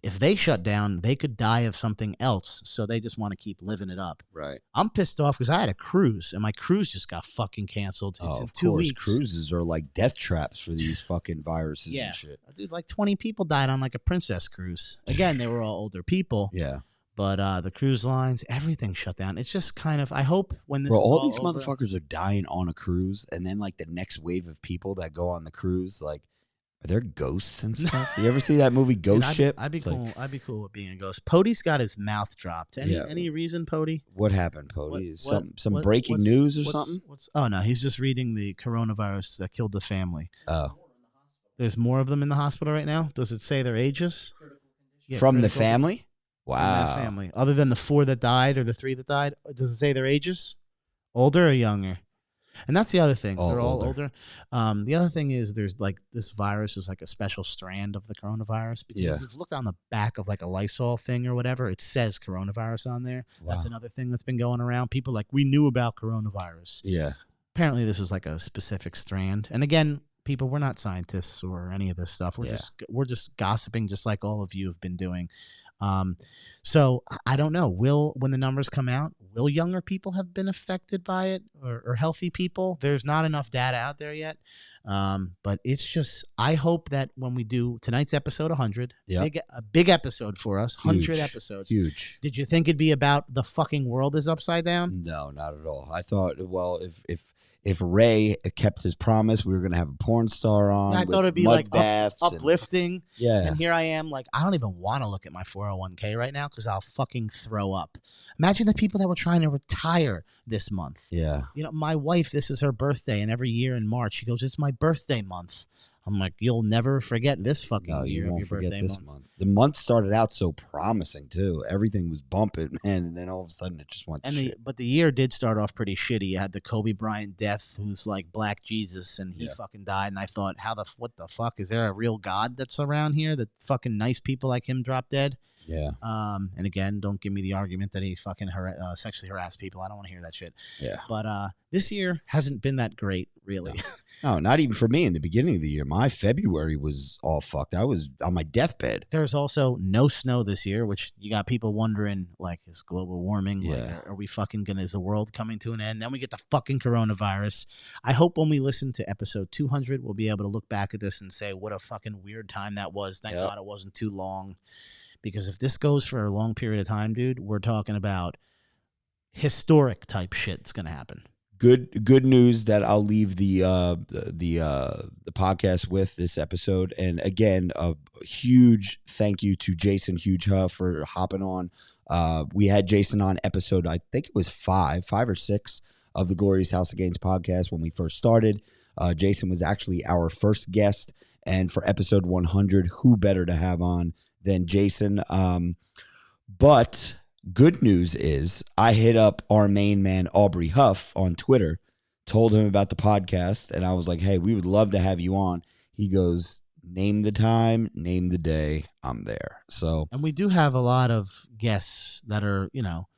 if they shut down, they could die of something else. So they just want to keep living it up. Right. I'm pissed off because I had a cruise and my cruise just got fucking canceled. It's in of 2 course. weeks. Cruises are like death traps for these fucking viruses and shit. Dude, like 20 people died on like a princess cruise. Again, they were all older people. Yeah. But the cruise lines, everything shut down. It's just kind of, I hope when this Bro, is all all these over, motherfuckers are dying on a cruise, and then like the next wave of people that go on the cruise, like, are there ghosts and stuff? You ever see that movie Ghost Dude, Ship? I'd be It's cool. like, I'd be cool with being a ghost. Podie's got his mouth dropped. Any reason, Podie? what happened, Podie? What- Is what- some what- breaking what's- news or what's- something? Oh no, he's just reading the coronavirus that killed the family. Oh, There's more of them in the hospital right now. Does it say their ages? Yeah, from the critical- family? from that Wow. family. Other than the 4 that died or the 3 that died, does it say their ages? Older or younger? And that's the other thing. All They're all older. older. The other thing is there's like this virus is like a special strand of the coronavirus. Because Yeah. if you've looked on the back of like a Lysol thing or whatever, it says coronavirus on there. That's Wow. another thing that's been going around. People like, we knew about coronavirus. Yeah. Apparently this was like a specific strand. And again, people, we're not scientists or any of this stuff. We're just gossiping just like all of you have been doing. So I don't know. When the numbers come out, will younger people have been affected by it or healthy people? There's not enough data out there yet. But it's just, I hope that when we do tonight's episode 100, a big episode for us, 100 Huge. episodes. Huge. Did you think it'd be about the fucking world is upside down? No, not at all. I thought, well, if Ray kept his promise, we were going to have a porn star on. I with thought it'd be mud like baths and- uplifting. yeah. And here I am, like, I don't even want to look at my 401k right now because I'll fucking throw up. Imagine the people that were trying to retire this month. Yeah. You know, my wife, this is her birthday, and every year in March, she goes, it's my birthday month. I'm like, you'll never forget this fucking No, year you of won't your forget birthday this month. month. The month started out so promising too. Everything was bumping, man, and then all of a sudden it just went to shit. But the year did start off pretty shitty. You had the Kobe Bryant death, who's like Black Jesus, and he fucking died. And I thought, what the fuck? Is there a real God that's around here that fucking nice people like him drop dead? Yeah. And again, don't give me the argument that he fucking sexually harassed people. I don't want to hear that shit. Yeah. But this year hasn't been that great, really. No, not even for me. In the beginning of the year, my February was all fucked. I was on my deathbed. There's also no snow this year, which you got people wondering, like, is global warming? Yeah. Like, are we fucking gonna? Is the world coming to an end? Then we get the fucking coronavirus. I hope when we listen to episode 200, we'll be able to look back at this and say, what a fucking weird time that was. Thank God it wasn't too long. Because if this goes for a long period of time, dude, we're talking about historic type shit's gonna happen. Good news that I'll leave the podcast with this episode. And again, a huge thank you to Jason Hugeha for hopping on. We had Jason on episode, I think it was 5 or 6 of the Glorious House of Gainz podcast when we first started. Jason was actually our first guest, and for episode 100, who better to have on than Jason? But good news is I hit up our main man, Aubrey Huff, on Twitter, told him about the podcast, and I was like, hey, we would love to have you on. He goes, name the time, name the day, I'm there. So, and we do have a lot of guests that are, you know,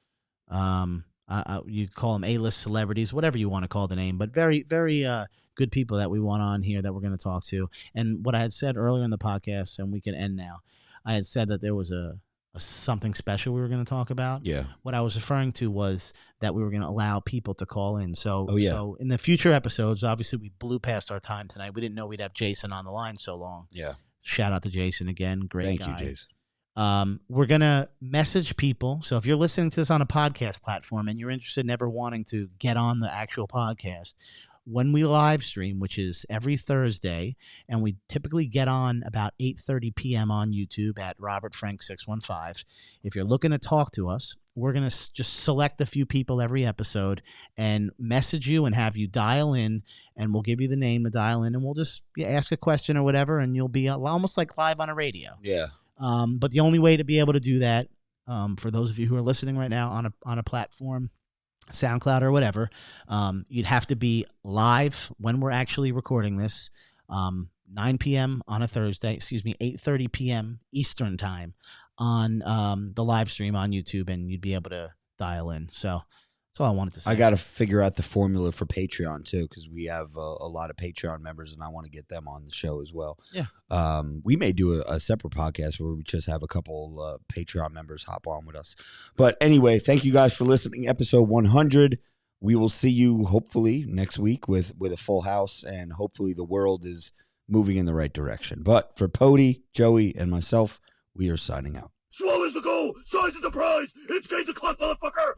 you call them A-list celebrities, whatever you want to call the name, but very, very good people that we want on here that we're going to talk to. And what I had said earlier in the podcast, and we can end now, I had said that there was a something special we were going to talk about. yeah. What I was referring to was that we were going to allow people to call in. So, Oh, yeah. so in the future episodes, obviously we blew past our time tonight. We didn't know we'd have Jason on the line so long. Yeah. Shout out to Jason again. Great Thank guy. you, Jason. We're going to message people. So if you're listening to this on a podcast platform and you're interested in ever wanting to get on the actual podcast, when we live stream, which is every Thursday, and we typically get on about 8:30 p.m. on YouTube at Robert Frank 615. If you're looking to talk to us, we're going to just select a few people every episode and message you and have you dial in, and we'll give you the name to dial in, and we'll just ask a question or whatever, and you'll be almost like live on a radio. Yeah. But the only way to be able to do that, for those of you who are listening right now on a platform, SoundCloud or whatever, you'd have to be live when we're actually recording this, 9 p.m. on a Thursday, 8:30 p.m. Eastern time on the live stream on YouTube, and you'd be able to dial in. So that's That's all I wanted to say. I got to figure out the formula for Patreon too, because we have a lot of Patreon members, and I want to get them on the show as well. Yeah. We may do a separate podcast where we just have a couple Patreon members hop on with us. But anyway, thank you guys for listening. Episode 100. We will see you hopefully next week with a full house, and hopefully the world is moving in the right direction. But for Pody, Joey, and myself, we are signing out. Swallows the goal, size is the prize. It's Gainz o'clock, motherfucker.